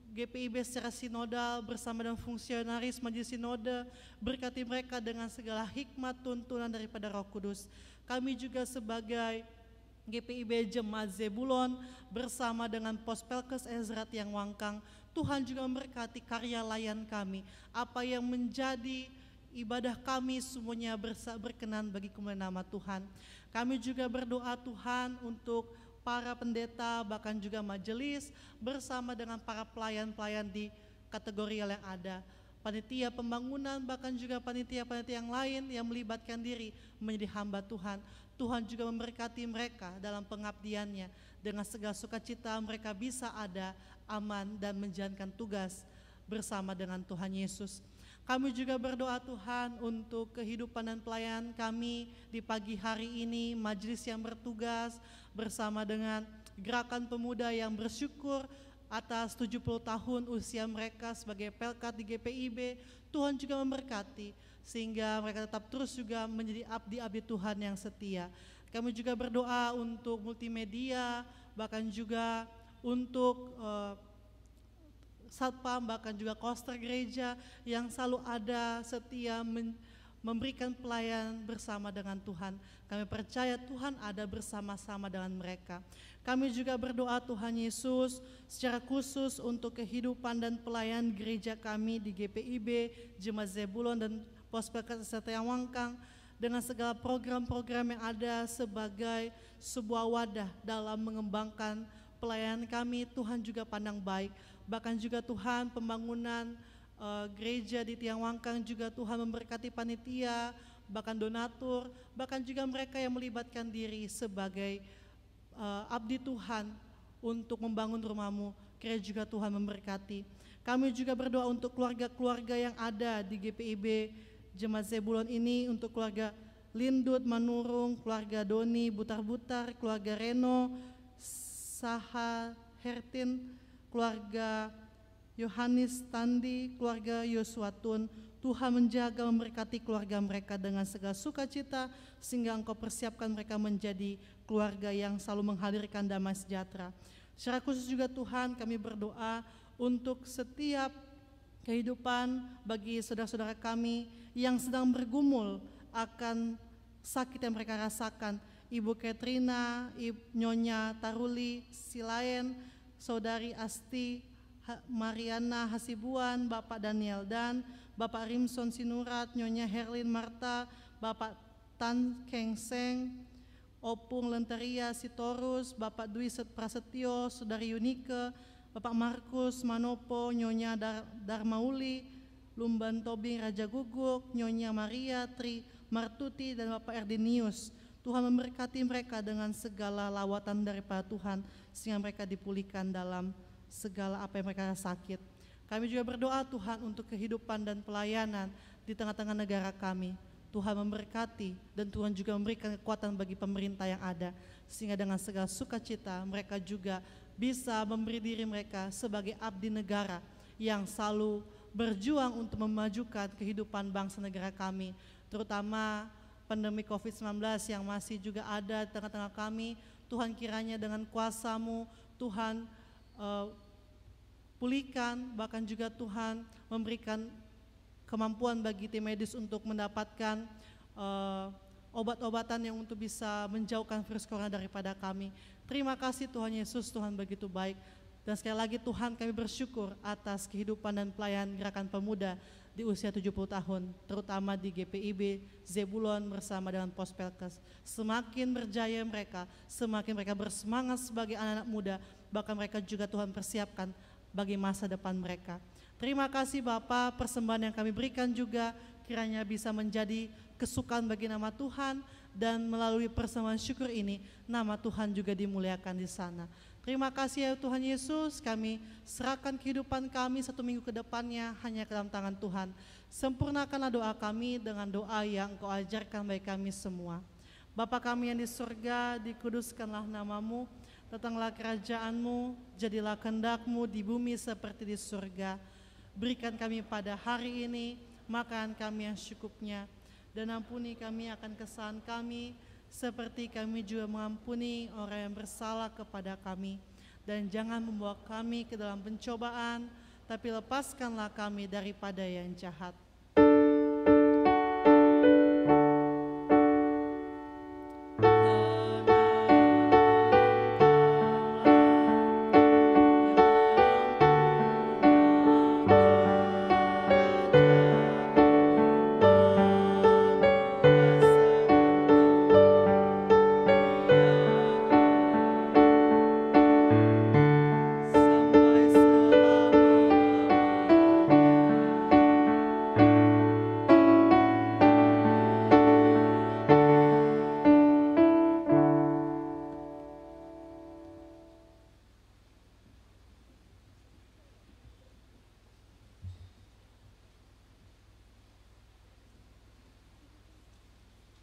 GPIB secara sinodal bersama dengan fungsionaris majelis sinode. Berkati mereka dengan segala hikmat tuntunan daripada Roh Kudus. Kami juga sebagai GPIB Jemaat Zebulon bersama dengan Pospelkes Ezrat yang Wangkang, Tuhan juga memberkati karya layan kami. Apa yang menjadi ibadah kami semuanya berkenan bagi kemuliaan nama Tuhan. Kami juga berdoa Tuhan untuk para pendeta, bahkan juga majelis, bersama dengan para pelayan-pelayan di kategori yang ada. Panitia pembangunan, bahkan juga panitia-panitia yang lain yang melibatkan diri menjadi hamba Tuhan. Tuhan juga memberkati mereka dalam pengabdiannya. Dengan segala sukacita mereka bisa ada, aman, dan menjalankan tugas bersama dengan Tuhan Yesus. Kami juga berdoa Tuhan untuk kehidupan dan pelayanan kami di pagi hari ini, majelis yang bertugas bersama dengan gerakan pemuda yang bersyukur atas 70 tahun usia mereka sebagai pelkat di GPIB. Tuhan juga memberkati sehingga mereka tetap terus juga menjadi abdi-abdi Tuhan yang setia. Kami juga berdoa untuk multimedia, bahkan juga untuk satpam, bahkan juga koster gereja yang selalu ada setia memberikan pelayanan bersama dengan Tuhan. Kami percaya Tuhan ada bersama-sama dengan mereka. Kami juga berdoa Tuhan Yesus secara khusus untuk kehidupan dan pelayanan gereja kami di GPIB, Jemaat Zebulon dan Pospelkes Ezrat yang Wangkang, dengan segala program-program yang ada sebagai sebuah wadah dalam mengembangkan pelayanan kami. Tuhan juga pandang baik. Bahkan juga Tuhan pembangunan gereja di Tiang Wangkang juga Tuhan memberkati panitia, bahkan donatur, bahkan juga mereka yang melibatkan diri sebagai abdi Tuhan untuk membangun rumah-Mu. Kiranya juga Tuhan memberkati. Kami juga berdoa untuk keluarga-keluarga yang ada di GPIB Jemaat Zebulon ini, untuk keluarga Lindut, Manurung, keluarga Doni, Butar-Butar, keluarga Reno, Saha, Hertin, keluarga Yohanes Tandi, keluarga Yoswatun. Tuhan menjaga, memberkati keluarga mereka dengan segala sukacita, sehingga Engkau persiapkan mereka menjadi keluarga yang selalu menghadirkan damai sejahtera. Secara khusus juga Tuhan kami berdoa untuk setiap kehidupan bagi saudara-saudara kami yang sedang bergumul akan sakit yang mereka rasakan. Ibu Katrina, Nyonya Taruli Silaen, Saudari Asti Mariana Hasibuan, Bapak Daniel Dan, Bapak Rimson Sinurat, Nyonya Herlin Marta, Bapak Tan Kengseng, Opung Lenteria Sitorus, Bapak Dwi Prasetyo, Saudari Yunike, Bapak Markus Manopo, Nyonya Darmauli, Lumban Tobing Raja Guguk, Nyonya Maria Tri Martuti, dan Bapak Erdinius. Tuhan memberkati mereka dengan segala lawatan daripada Tuhan, sehingga mereka dipulihkan dalam segala apa yang mereka sakit. Kami juga berdoa Tuhan untuk kehidupan dan pelayanan di tengah-tengah negara kami. Tuhan memberkati dan Tuhan juga memberikan kekuatan bagi pemerintah yang ada, sehingga dengan segala sukacita mereka juga bisa memberi diri mereka sebagai abdi negara yang selalu berjuang untuk memajukan kehidupan bangsa negara kami, terutama pandemi COVID-19 yang masih juga ada di tengah-tengah kami. Tuhan kiranya dengan kuasa-Mu Tuhan pulihkan, bahkan juga Tuhan memberikan kemampuan bagi tim medis untuk mendapatkan obat-obatan yang untuk bisa menjauhkan virus corona daripada kami. Terima kasih Tuhan Yesus, Tuhan begitu baik. Dan sekali lagi Tuhan kami bersyukur atas kehidupan dan pelayanan gerakan pemuda di usia 70 tahun, terutama di GPIB Zebulon bersama dengan Pospelkes. Semakin berjaya mereka, semakin mereka bersemangat sebagai anak-anak muda, bahkan mereka juga Tuhan persiapkan bagi masa depan mereka. Terima kasih Bapa, persembahan yang kami berikan juga kiranya bisa menjadi kesukaan bagi nama Tuhan, dan melalui persembahan syukur ini nama Tuhan juga dimuliakan di sana. Terima kasih ya Tuhan Yesus, kami serahkan kehidupan kami 1 minggu ke depannya hanya ke dalam tangan Tuhan. Sempurnakanlah doa kami dengan doa yang Engkau ajarkan bagi kami semua. Bapa kami yang di surga, dikuduskanlah namamu, datanglah kerajaan-Mu, jadilah kehendak-Mu di bumi seperti di surga. Berikan kami pada hari ini makanan kami yang secukupnya, dan ampuni kami akan kesalahan kami, seperti kami juga mengampuni orang yang bersalah kepada kami. Dan jangan membawa kami ke dalam pencobaan, tapi lepaskanlah kami daripada yang jahat.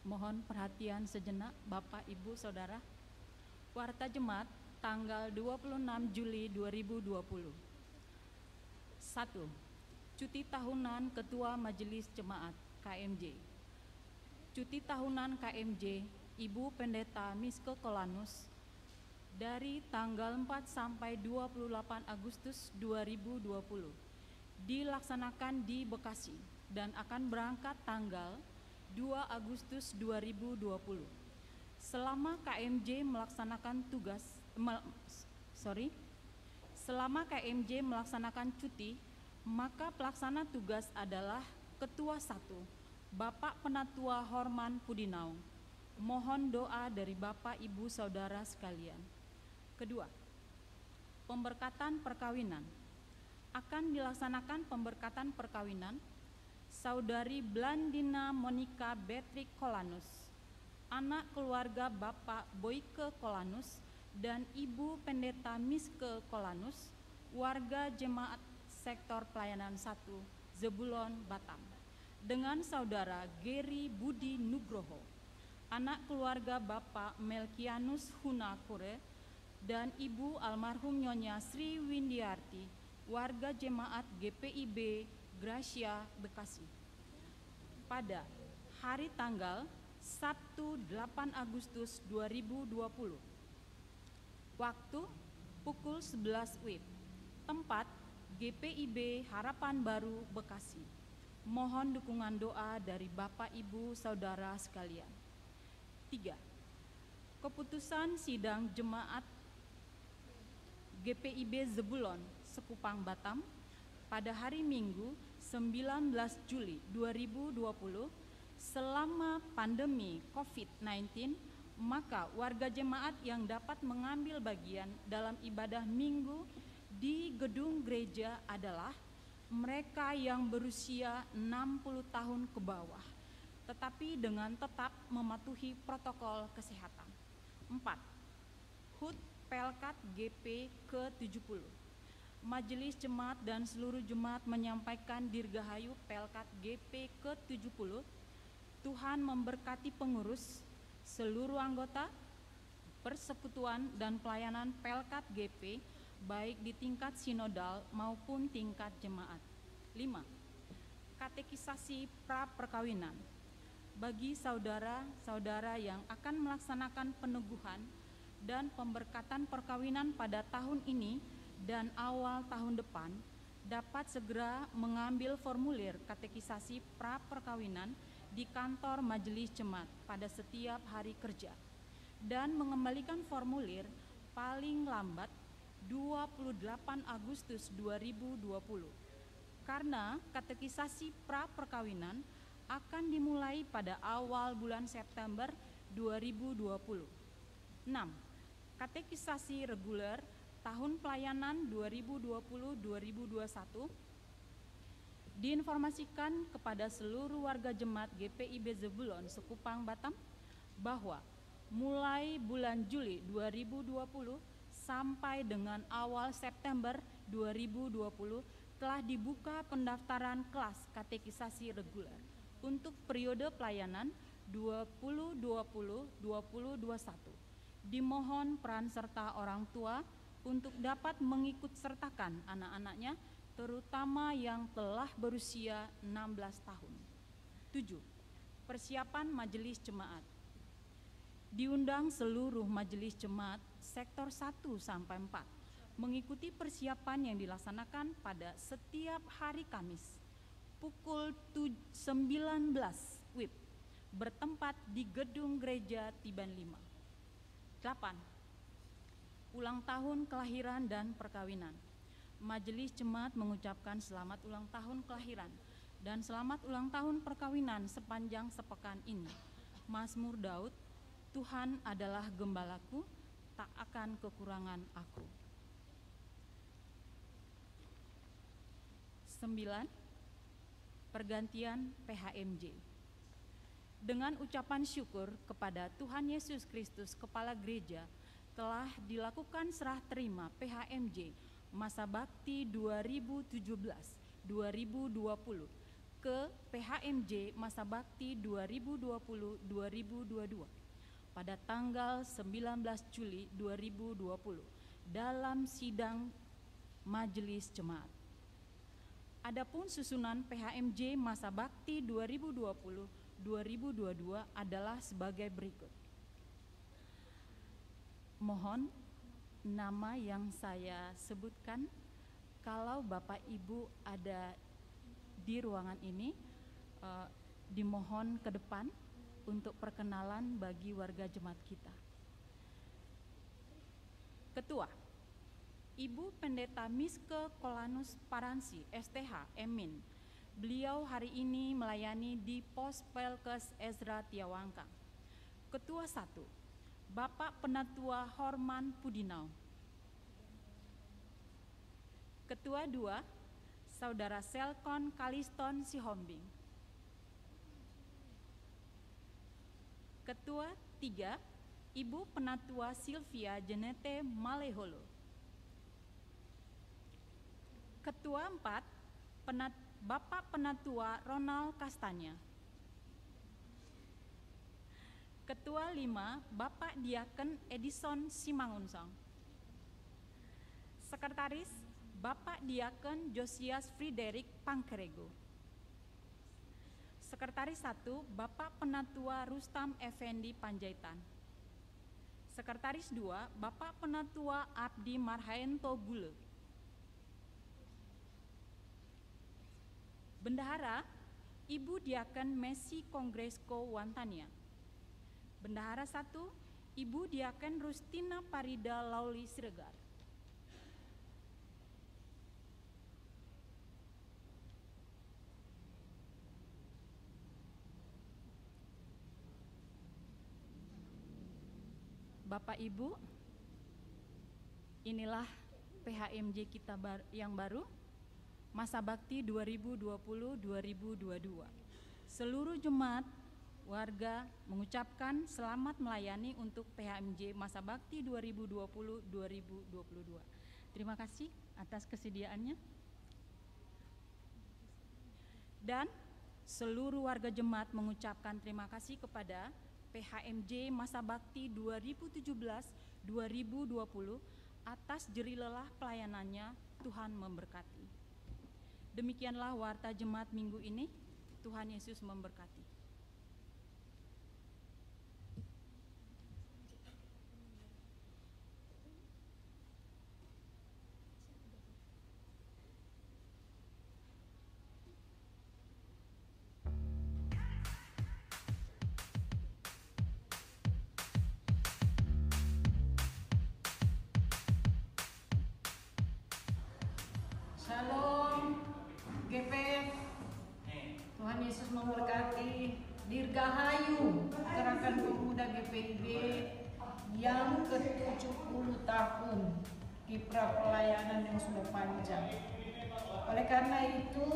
Mohon perhatian sejenak Bapak, Ibu, Saudara. Warta Jemaat tanggal 26 Juli 2020. 1. Cuti tahunan Ketua Majelis Jemaat KMJ. Cuti tahunan KMJ Ibu Pendeta Miske Kolanus dari tanggal 4 sampai 28 Agustus 2020 dilaksanakan di Bekasi dan akan berangkat tanggal 2 Agustus 2020. Selama KMJ melaksanakan cuti, maka pelaksana tugas adalah Ketua 1, Bapak Penatua Horman Pudinaung. Mohon doa dari Bapak, Ibu, Saudara sekalian. Kedua, pemberkatan perkawinan. Akan dilaksanakan pemberkatan perkawinan Saudari Blandina Monica Betrik Kolanus, anak keluarga Bapak Boyke Kolanus dan Ibu Pendeta Miske Kolanus, warga Jemaat Sektor Pelayanan 1, Zebulon, Batam, dengan Saudara Geri Budi Nugroho, anak keluarga Bapak Melkianus Hunakure dan Ibu almarhum Nyonya Sri Windiarti, warga Jemaat GPIB Gracia, Bekasi, pada hari tanggal Sabtu 8 Agustus 2020. Waktu pukul 11 WIB. Tempat GPIB Harapan Baru, Bekasi. Mohon dukungan doa dari Bapak, Ibu, Saudara sekalian. 3. Keputusan sidang Jemaat GPIB Zebulon, Sekupang, Batam, pada hari Minggu 19 Juli 2020 selama pandemi COVID-19, maka warga jemaat yang dapat mengambil bagian dalam ibadah minggu di gedung gereja adalah mereka yang berusia 60 tahun ke bawah, tetapi dengan tetap mematuhi protokol kesehatan. 4. HUT Pelkat GP ke-70. Majelis Jemaat dan seluruh jemaat menyampaikan dirgahayu Pelkat GP ke-70. Tuhan memberkati pengurus, seluruh anggota, persekutuan dan pelayanan Pelkat GP, baik di tingkat sinodal maupun tingkat jemaat. 5. Katekisasi pra-perkawinan. Bagi saudara-saudara yang akan melaksanakan peneguhan dan pemberkatan perkawinan pada tahun ini dan awal tahun depan, dapat segera mengambil formulir katekisasi pra-perkawinan di kantor Majelis Jemaat pada setiap hari kerja dan mengembalikan formulir paling lambat 28 Agustus 2020, karena katekisasi pra-perkawinan akan dimulai pada awal bulan September 2020. 6. Katekisasi reguler tahun pelayanan 2020-2021 diinformasikan kepada seluruh warga jemaat GPIB Zebulon Sekupang, Batam bahwa mulai bulan Juli 2020 sampai dengan awal September 2020 telah dibuka pendaftaran kelas katekisasi reguler untuk periode pelayanan 2020-2021. Dimohon peran serta orang tua untuk dapat mengikut sertakan anak-anaknya, terutama yang telah berusia 16 tahun. 7. Persiapan majelis jemaat. Diundang seluruh majelis jemaat sektor 1 sampai 4 mengikuti persiapan yang dilaksanakan pada setiap hari Kamis pukul 19 WIB bertempat di Gedung Gereja Tiban 5. 8. Ulang tahun kelahiran dan perkawinan. Majelis jemaat mengucapkan selamat ulang tahun kelahiran dan selamat ulang tahun perkawinan sepanjang sepekan ini. Mazmur Daud, Tuhan adalah gembalaku, tak akan kekurangan aku. 9. Pergantian PHMJ. Dengan ucapan syukur kepada Tuhan Yesus Kristus Kepala Gereja, telah dilakukan serah terima PHMJ masa bakti 2017-2020 ke PHMJ masa bakti 2020-2022 pada tanggal 19 Juli 2020 dalam sidang Majelis Jemaat. Adapun susunan PHMJ masa bakti 2020-2022 adalah sebagai berikut. Mohon nama yang saya sebutkan, kalau Bapak Ibu ada di ruangan ini, dimohon ke depan untuk perkenalan bagi warga jemaat kita. Ketua, Ibu Pendeta Miske Kolanus Paransi, STH, Emin. Beliau hari ini melayani di Pos Pelkes Ezra Tiawangkang. Ketua 1, Bapak Penatua Horman Pudinau. Ketua 2, Saudara Selkon Kaliston Sihombing. Ketua 3, Ibu Penatua Silvia Jenete Maleholo. Ketua 4, Bapak Penatua Ronald Kastanya. Ketua 5, Bapak Diaken Edison Simangunsong. Sekretaris, Bapak Diaken Josias Frederick Pangkerego. Sekretaris 1, Bapak Penatua Rustam Effendi Panjaitan. Sekretaris 2, Bapak Penatua Abdi Marhaento Gule. Bendahara, Ibu Diaken Messi Kongresko Wantania. Bendahara 1, Ibu Diaken Rustina Parida Lauli Siregar. Bapak Ibu, inilah PHMJ kita yang baru, masa bakti 2020-2022. Seluruh jemaat warga mengucapkan selamat melayani untuk PHMJ masa bakti 2020-2022. Terima kasih atas kesediaannya. Dan seluruh warga jemaat mengucapkan terima kasih kepada PHMJ masa bakti 2017-2020 atas jerilelah pelayanannya. Tuhan memberkati. Demikianlah warta jemaat minggu ini. Tuhan Yesus memberkati. Shalom, GPF. Tuhan Yesus memberkati. Dirgahayu Gerakan Pemuda GPIB yang ke-70 tahun kiprah pelayanan yang sudah panjang. Oleh karena itu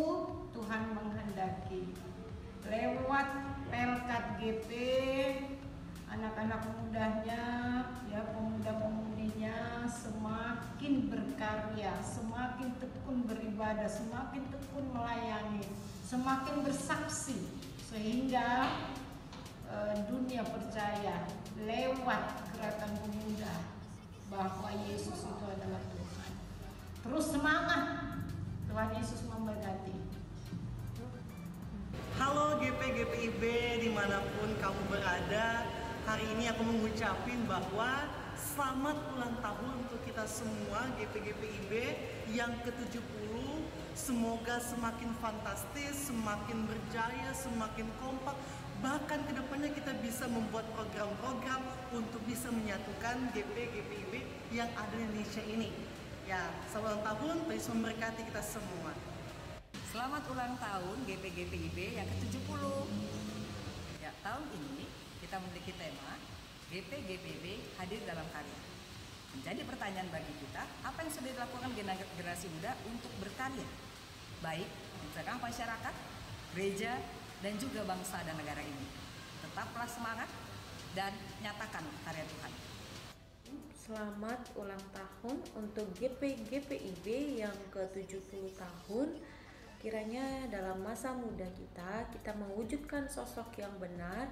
Tuhan menghendaki lewat Pelkat GP anak-anak mudanya, ya pemuda-pemudinya semakin berkarya, semakin tekun beribadah, semakin tekun melayani, semakin bersaksi, sehingga dunia percaya lewat gerakan pemuda bahwa Yesus itu adalah Tuhan. Terus semangat, Tuhan Yesus memberkati. Halo GP-GPIB dimanapun kamu berada, hari ini aku mengucapin bahwa selamat ulang tahun untuk kita semua GP-GPIB yang ke-70. Semoga semakin fantastis, semakin berjaya, semakin kompak. Bahkan kedepannya kita bisa membuat program-program untuk bisa menyatukan GP-GPIB yang ada di Indonesia ini. Ya, selamat ulang tahun, Tuhan memberkati kita semua. Selamat ulang tahun GP-GPIB yang ke-70. Ya, tahun ini kita memiliki tema GP-GPIB hadir dalam karya. Menjadi pertanyaan bagi kita, apa yang sudah dilakukan generasi muda untuk berkarya? Baik di tengah masyarakat, gereja, dan juga bangsa dan negara ini. Tetaplah semangat dan nyatakan karya Tuhan. Selamat ulang tahun untuk GP-GPIB yang ke-70 tahun. Kiranya dalam masa muda kita mewujudkan sosok yang benar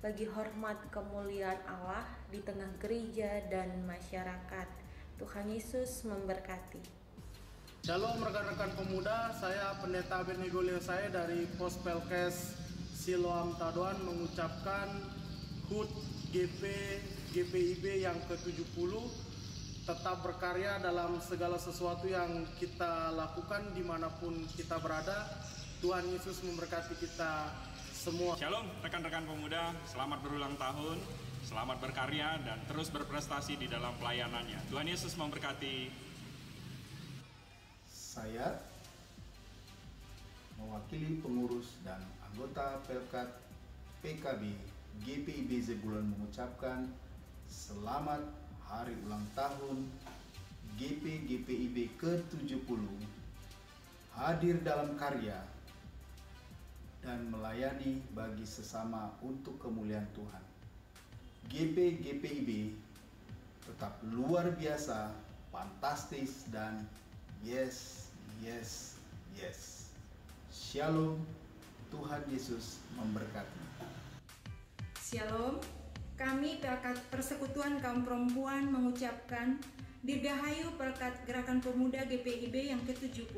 bagi hormat kemuliaan Allah di tengah gereja dan masyarakat. Tuhan Yesus memberkati. Shalom rekan-rekan pemuda, saya Pendeta Benego Leo saya dari Pos Pelkes Siloam Tadoan mengucapkan HUT GP-GPIB yang ke-70. Tetap berkarya dalam segala sesuatu yang kita lakukan dimanapun kita berada. Tuhan Yesus memberkati kita semua. Shalom rekan-rekan pemuda, selamat berulang tahun, selamat berkarya dan terus berprestasi di dalam pelayanannya. Tuhan Yesus memberkati. Saya mewakili pengurus dan anggota Pelkat PKB GPIB Zebulon mengucapkan selamat hari ulang tahun GP-GPIB ke-70, hadir dalam karya dan melayani bagi sesama untuk kemuliaan Tuhan. GP-GPIB tetap luar biasa, fantastis, dan yes, yes, yes. Shalom, Tuhan Yesus memberkati. Shalom. Kami Persekutuan Kaum Perempuan mengucapkan Dirgahayu Pelkat Gerakan Pemuda GPIB yang ke-70.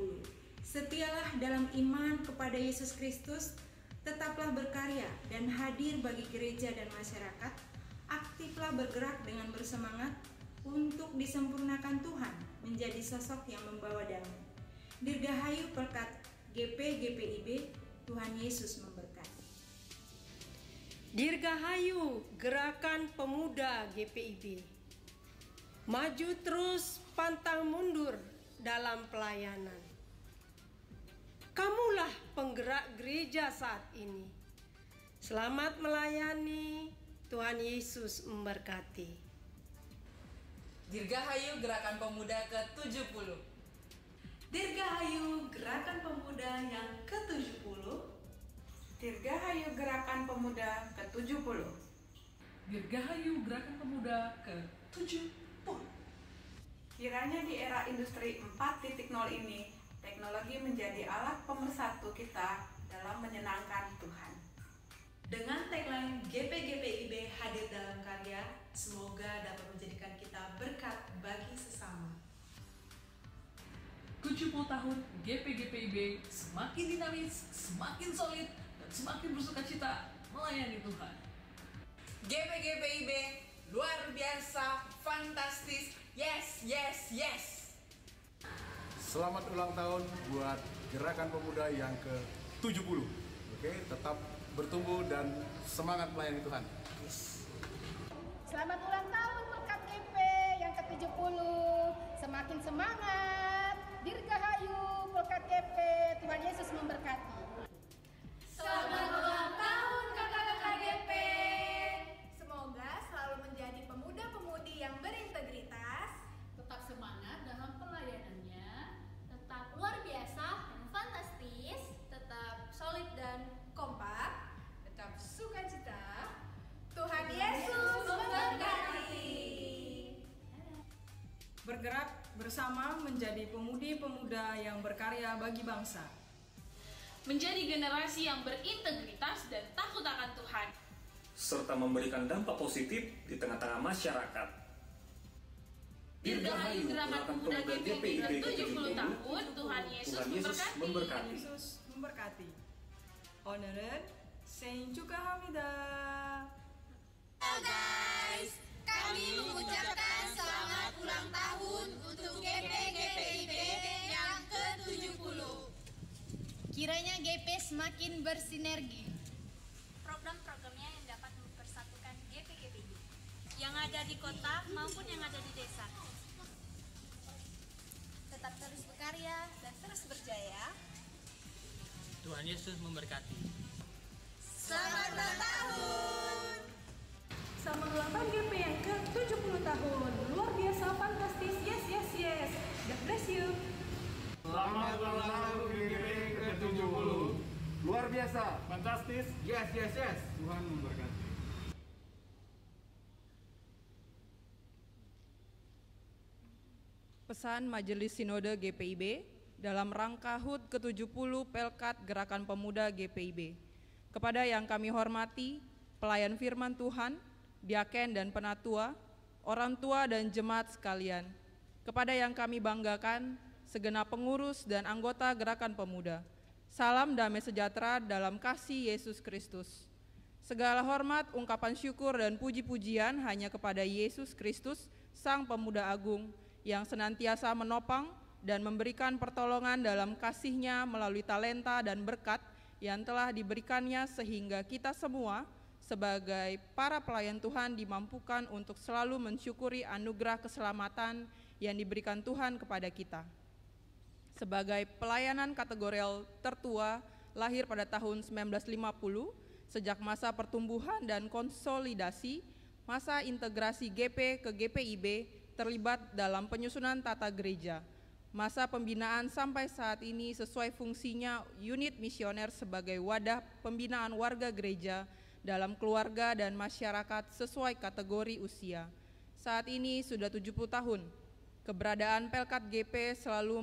Setialah dalam iman kepada Yesus Kristus, tetaplah berkarya dan hadir bagi gereja dan masyarakat, aktiflah bergerak dengan bersemangat untuk disempurnakan Tuhan menjadi sosok yang membawa damai. Dirgahayu Pelkat GPIB, Tuhan Yesus memberkati. Dirgahayu Gerakan Pemuda GPIB, maju terus pantang mundur dalam pelayanan. Kamulah penggerak gereja saat ini. Selamat melayani, Tuhan Yesus memberkati. Dirgahayu Gerakan Pemuda ke-70. Dirgahayu Gerakan Pemuda yang ke-70. Dirgahayu Gerakan Pemuda ke-70. Dirgahayu Gerakan Pemuda ke-70. Kiranya di era industri 4.0 ini, teknologi menjadi alat pemersatu kita dalam menyenangkan Tuhan. Dengan tagline GP-GPIB hadir dalam karya, semoga dapat menjadikan kita berkat bagi sesama. 70 tahun GP-GPIB semakin dinamis, semakin solid, semakin bersukacita melayani Tuhan. GP-GPIB luar biasa, fantastis, yes, yes, yes. Selamat ulang tahun buat Gerakan Pemuda yang ke-70. Oke, tetap bertumbuh dan semangat melayani Tuhan. Yes. Selamat ulang tahun Pelkat GP yang ke-70. Semakin semangat. Dirgahayu Pelkat GP, Tuhan Yesus memberkati. Selamat ulang tahun kakak-kakak GP. Semoga selalu menjadi pemuda-pemudi yang berintegritas, tetap semangat dalam pelayanannya, tetap luar biasa dan fantastis, tetap solid dan kompak, tetap sukacita. Tuhan Yesus bersama menjadi pemudi-pemuda yang berkarya bagi bangsa. Menjadi generasi yang berintegritas dan takut akan Tuhan. Serta memberikan dampak positif di tengah-tengah masyarakat. Dirgahayu Gerakan Pemuda GPIB ke-70 tahun, Tuhan Yesus memberkati. Yesus memberkati. Honored, Saint Cuka Hamida. Halo guys, kami mengucapkan selamat ulang tahun untuk GP-GPIB yang ke-70. Kiranya GP semakin bersinergi. Program-programnya yang dapat mempersatukan GP-GPIB yang ada di kota maupun yang ada di desa. Tetap terus berkarya dan terus berjaya. Tuhan Yesus memberkati. Selamat ulang tahun. Selamat ulang tahun GP yang ke-70 tahun. Luar biasa, fantastis, yes, yes, yes. God bless you. Selamat ulang tahun GP ke-70. Luar biasa, fantastis, yes, yes, yes. Tuhan memberkati. Pesan Majelis Sinode GPIB dalam rangka HUT ke-70 Pelkat Gerakan Pemuda GPIB. Kepada yang kami hormati, pelayan firman Tuhan, diaken dan penatua, orang tua dan jemaat sekalian. Kepada yang kami banggakan, segenap pengurus dan anggota Gerakan Pemuda. Salam damai sejahtera dalam kasih Yesus Kristus. Segala hormat, ungkapan syukur dan puji-pujian hanya kepada Yesus Kristus, Sang Pemuda Agung, yang senantiasa menopang dan memberikan pertolongan dalam kasih-Nya melalui talenta dan berkat yang telah diberikannya sehingga kita semua sebagai para pelayan Tuhan dimampukan untuk selalu mensyukuri anugerah keselamatan yang diberikan Tuhan kepada kita. Sebagai pelayanan kategorial tertua lahir pada tahun 1950, sejak masa pertumbuhan dan konsolidasi, masa integrasi GP ke GPIB terlibat dalam penyusunan tata gereja. Masa pembinaan sampai saat ini sesuai fungsinya unit misioner sebagai wadah pembinaan warga gereja dalam keluarga dan masyarakat sesuai kategori usia. Saat ini sudah 70 tahun. Keberadaan Pelkat GP selalu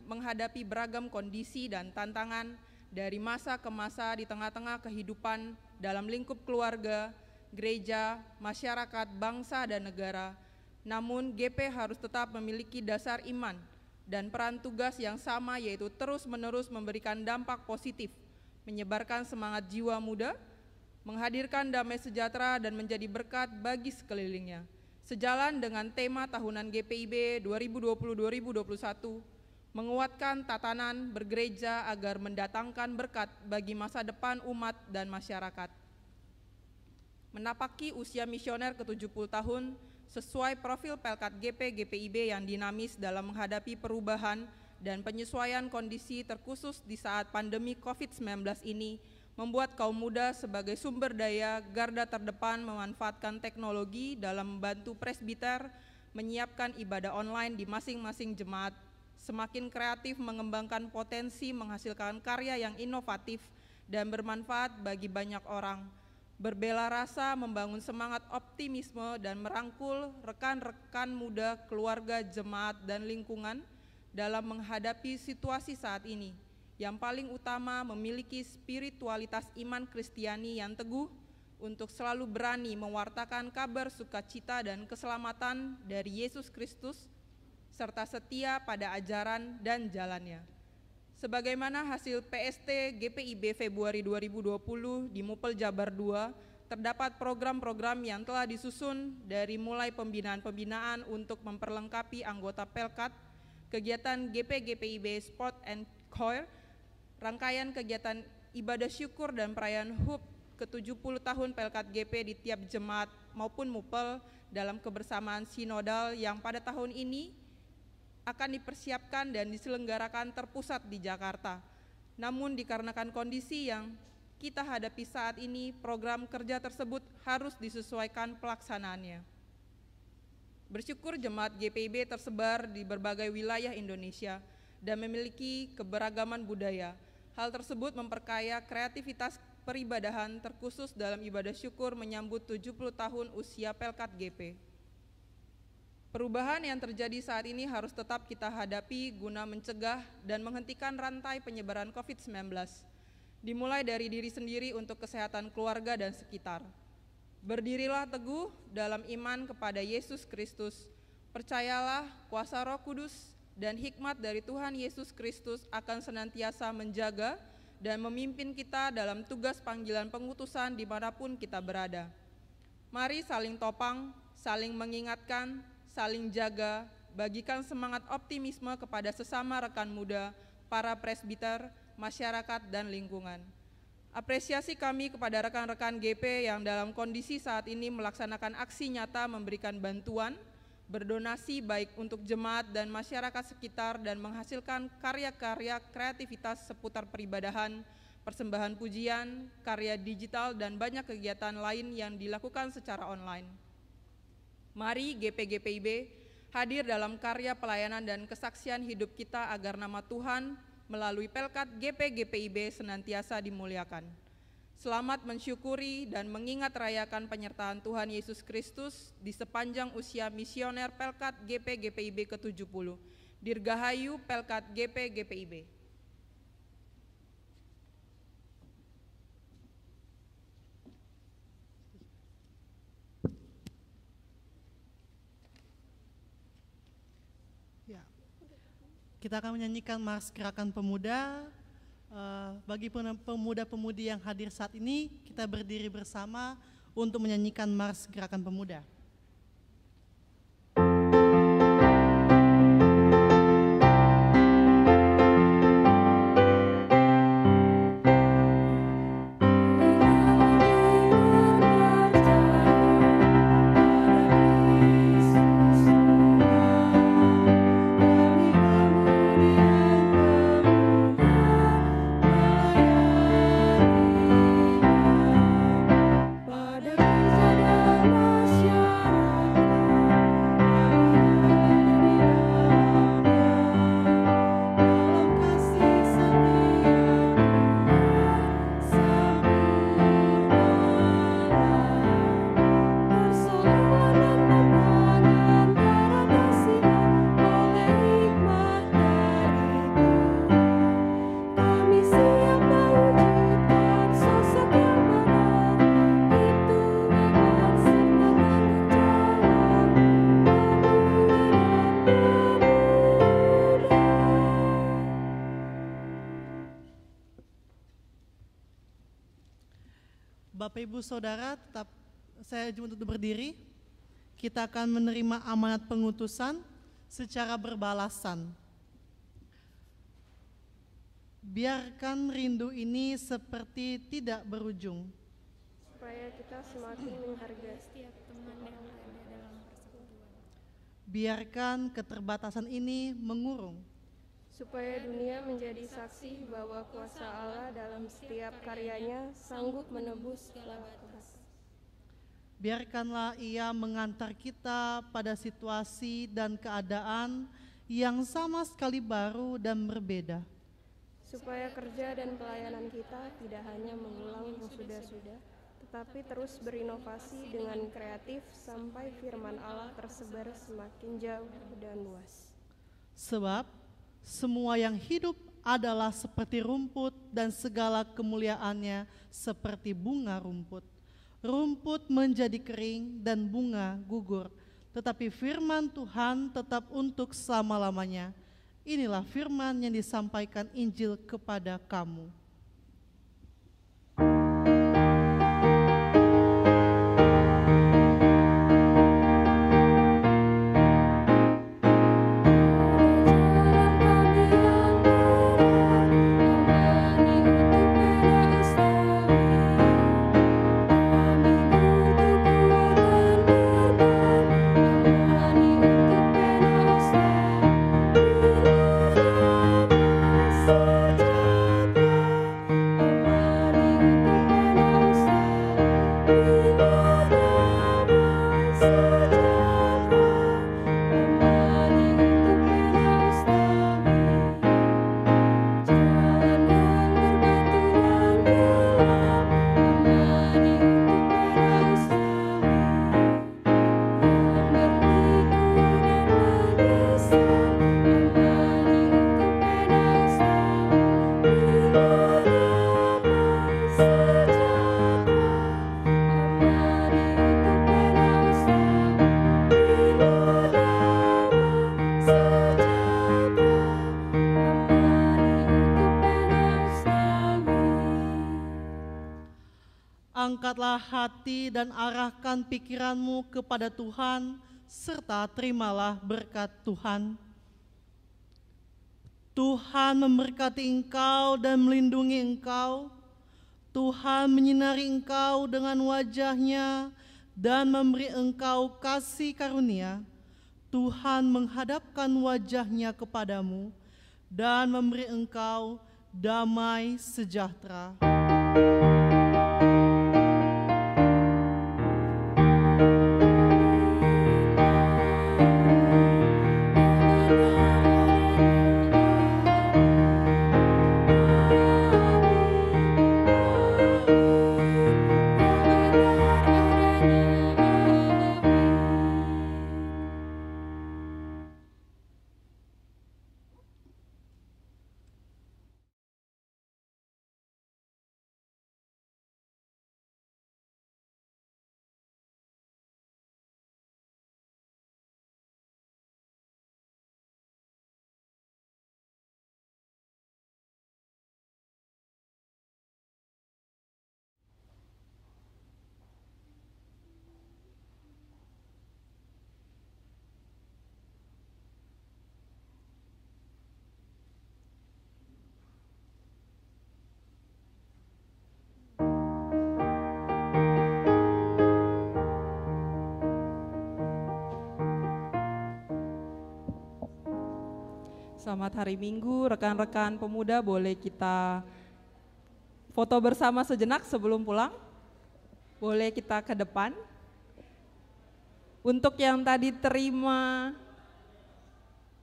menghadapi beragam kondisi dan tantangan dari masa ke masa di tengah-tengah kehidupan dalam lingkup keluarga, gereja, masyarakat, bangsa, dan negara. Namun GP harus tetap memiliki dasar iman dan peran tugas yang sama, yaitu terus-menerus memberikan dampak positif, menyebarkan semangat jiwa muda, menghadirkan damai sejahtera dan menjadi berkat bagi sekelilingnya. Sejalan dengan tema tahunan GPIB 2020-2021, menguatkan tatanan bergereja agar mendatangkan berkat bagi masa depan umat dan masyarakat. Menapaki usia misioner ke-70 tahun, sesuai profil Pelkat GP-GPIB yang dinamis dalam menghadapi perubahan dan penyesuaian kondisi terkhusus di saat pandemi COVID-19 ini, membuat kaum muda sebagai sumber daya garda terdepan memanfaatkan teknologi dalam membantu presbiter menyiapkan ibadah online di masing-masing jemaat, semakin kreatif mengembangkan potensi menghasilkan karya yang inovatif dan bermanfaat bagi banyak orang, berbela rasa membangun semangat optimisme dan merangkul rekan-rekan muda, keluarga, jemaat, dan lingkungan dalam menghadapi situasi saat ini. Yang paling utama memiliki spiritualitas iman Kristiani yang teguh untuk selalu berani mewartakan kabar sukacita dan keselamatan dari Yesus Kristus, serta setia pada ajaran dan jalannya. Sebagaimana hasil PST GPIB Februari 2020 di Mupel Jabar 2, terdapat program-program yang telah disusun dari mulai pembinaan-pembinaan untuk memperlengkapi anggota Pelkat, kegiatan GP-GPIB Sport and Choir, rangkaian kegiatan ibadah syukur dan perayaan HUT ke-70 tahun Pelkat GP di tiap jemaat maupun Mupel dalam kebersamaan sinodal yang pada tahun ini akan dipersiapkan dan diselenggarakan terpusat di Jakarta. Namun dikarenakan kondisi yang kita hadapi saat ini, program kerja tersebut harus disesuaikan pelaksanaannya. Bersyukur jemaat GPIB tersebar di berbagai wilayah Indonesia dan memiliki keberagaman budaya. Hal tersebut memperkaya kreativitas peribadahan terkhusus dalam ibadah syukur menyambut 70 tahun usia Pelkat GP. Perubahan yang terjadi saat ini harus tetap kita hadapi guna mencegah dan menghentikan rantai penyebaran COVID-19, dimulai dari diri sendiri untuk kesehatan keluarga dan sekitar. Berdirilah teguh dalam iman kepada Yesus Kristus. Percayalah kuasa Roh Kudus dan hikmat dari Tuhan Yesus Kristus akan senantiasa menjaga dan memimpin kita dalam tugas panggilan pengutusan dimanapun kita berada. Mari saling topang, saling mengingatkan, saling jaga, bagikan semangat optimisme kepada sesama rekan muda, para presbiter, masyarakat, dan lingkungan. Apresiasi kami kepada rekan-rekan GP yang dalam kondisi saat ini melaksanakan aksi nyata memberikan bantuan, berdonasi baik untuk jemaat dan masyarakat sekitar dan menghasilkan karya-karya kreativitas seputar peribadahan, persembahan pujian, karya digital, dan banyak kegiatan lain yang dilakukan secara online. Mari GP-GPIB hadir dalam karya pelayanan dan kesaksian hidup kita agar nama Tuhan melalui Pelkat GP-GPIB senantiasa dimuliakan. Selamat mensyukuri dan mengingat rayakan penyertaan Tuhan Yesus Kristus di sepanjang usia misioner Pelkat GP-GPIB ke-70. Dirgahayu Pelkat GP-GPIB. Kita akan menyanyikan Mars Gerakan Pemuda. Bagi pemuda-pemudi yang hadir saat ini, kita berdiri bersama untuk menyanyikan Mars Gerakan Pemuda. Bapak Ibu Saudara, tetap saya untuk berdiri. Kita akan menerima amanat pengutusan secara berbalasan. Biarkan rindu ini seperti tidak berujung. Supaya kita semakin menghargai setiap teman yang ada dalam persekutuan. Biarkan keterbatasan ini mengurung. Supaya dunia menjadi saksi bahwa kuasa Allah dalam setiap karyanya sanggup menebus segala kejahatan. Biarkanlah Ia mengantar kita pada situasi dan keadaan yang sama sekali baru dan berbeda. Supaya kerja dan pelayanan kita tidak hanya mengulang yang sudah-sudah, tetapi terus berinovasi dengan kreatif sampai firman Allah tersebar semakin jauh dan luas. Sebab semua yang hidup adalah seperti rumput dan segala kemuliaannya seperti bunga rumput. Rumput menjadi kering dan bunga gugur, tetapi firman Tuhan tetap untuk selama-lamanya. Inilah firman yang disampaikan Injil kepada kamu. Sejahtera Angkatlah hati dan arahkan pikiranmu kepada Tuhan, serta terimalah berkat Tuhan. Tuhan memberkati engkau dan melindungi engkau. Tuhan menyinari engkau dengan wajah-Nya dan memberi engkau kasih karunia. Tuhan menghadapkan wajah-Nya kepadamu dan memberi engkau damai sejahtera. Selamat hari Minggu, rekan-rekan pemuda, boleh kita foto bersama sejenak sebelum pulang? Boleh kita ke depan? Untuk yang tadi terima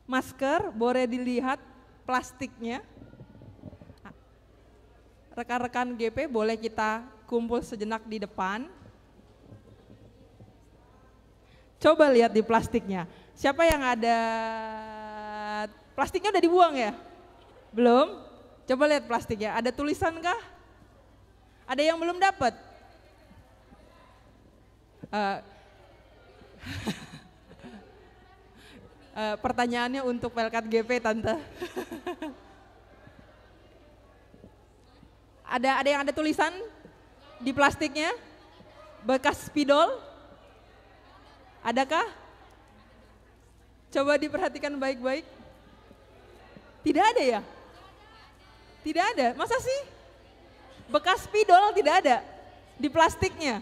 masker, boleh dilihat plastiknya. Rekan-rekan GP boleh kita kumpul sejenak di depan. Coba lihat di plastiknya. Siapa yang ada plastiknya udah dibuang ya? Belum? Coba lihat plastiknya. Ada tulisan kah? Ada yang belum dapat? Pertanyaannya untuk Pelkat GP, Tante. Ada yang ada tulisan di plastiknya? Bekas spidol? Adakah? Coba diperhatikan baik-baik. Tidak ada ya? Tidak ada, masa sih? Bekas spidol tidak ada di plastiknya.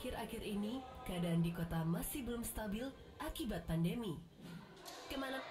akhir-akhir ini keadaan di kota masih belum stabil akibat pandemi. Kemana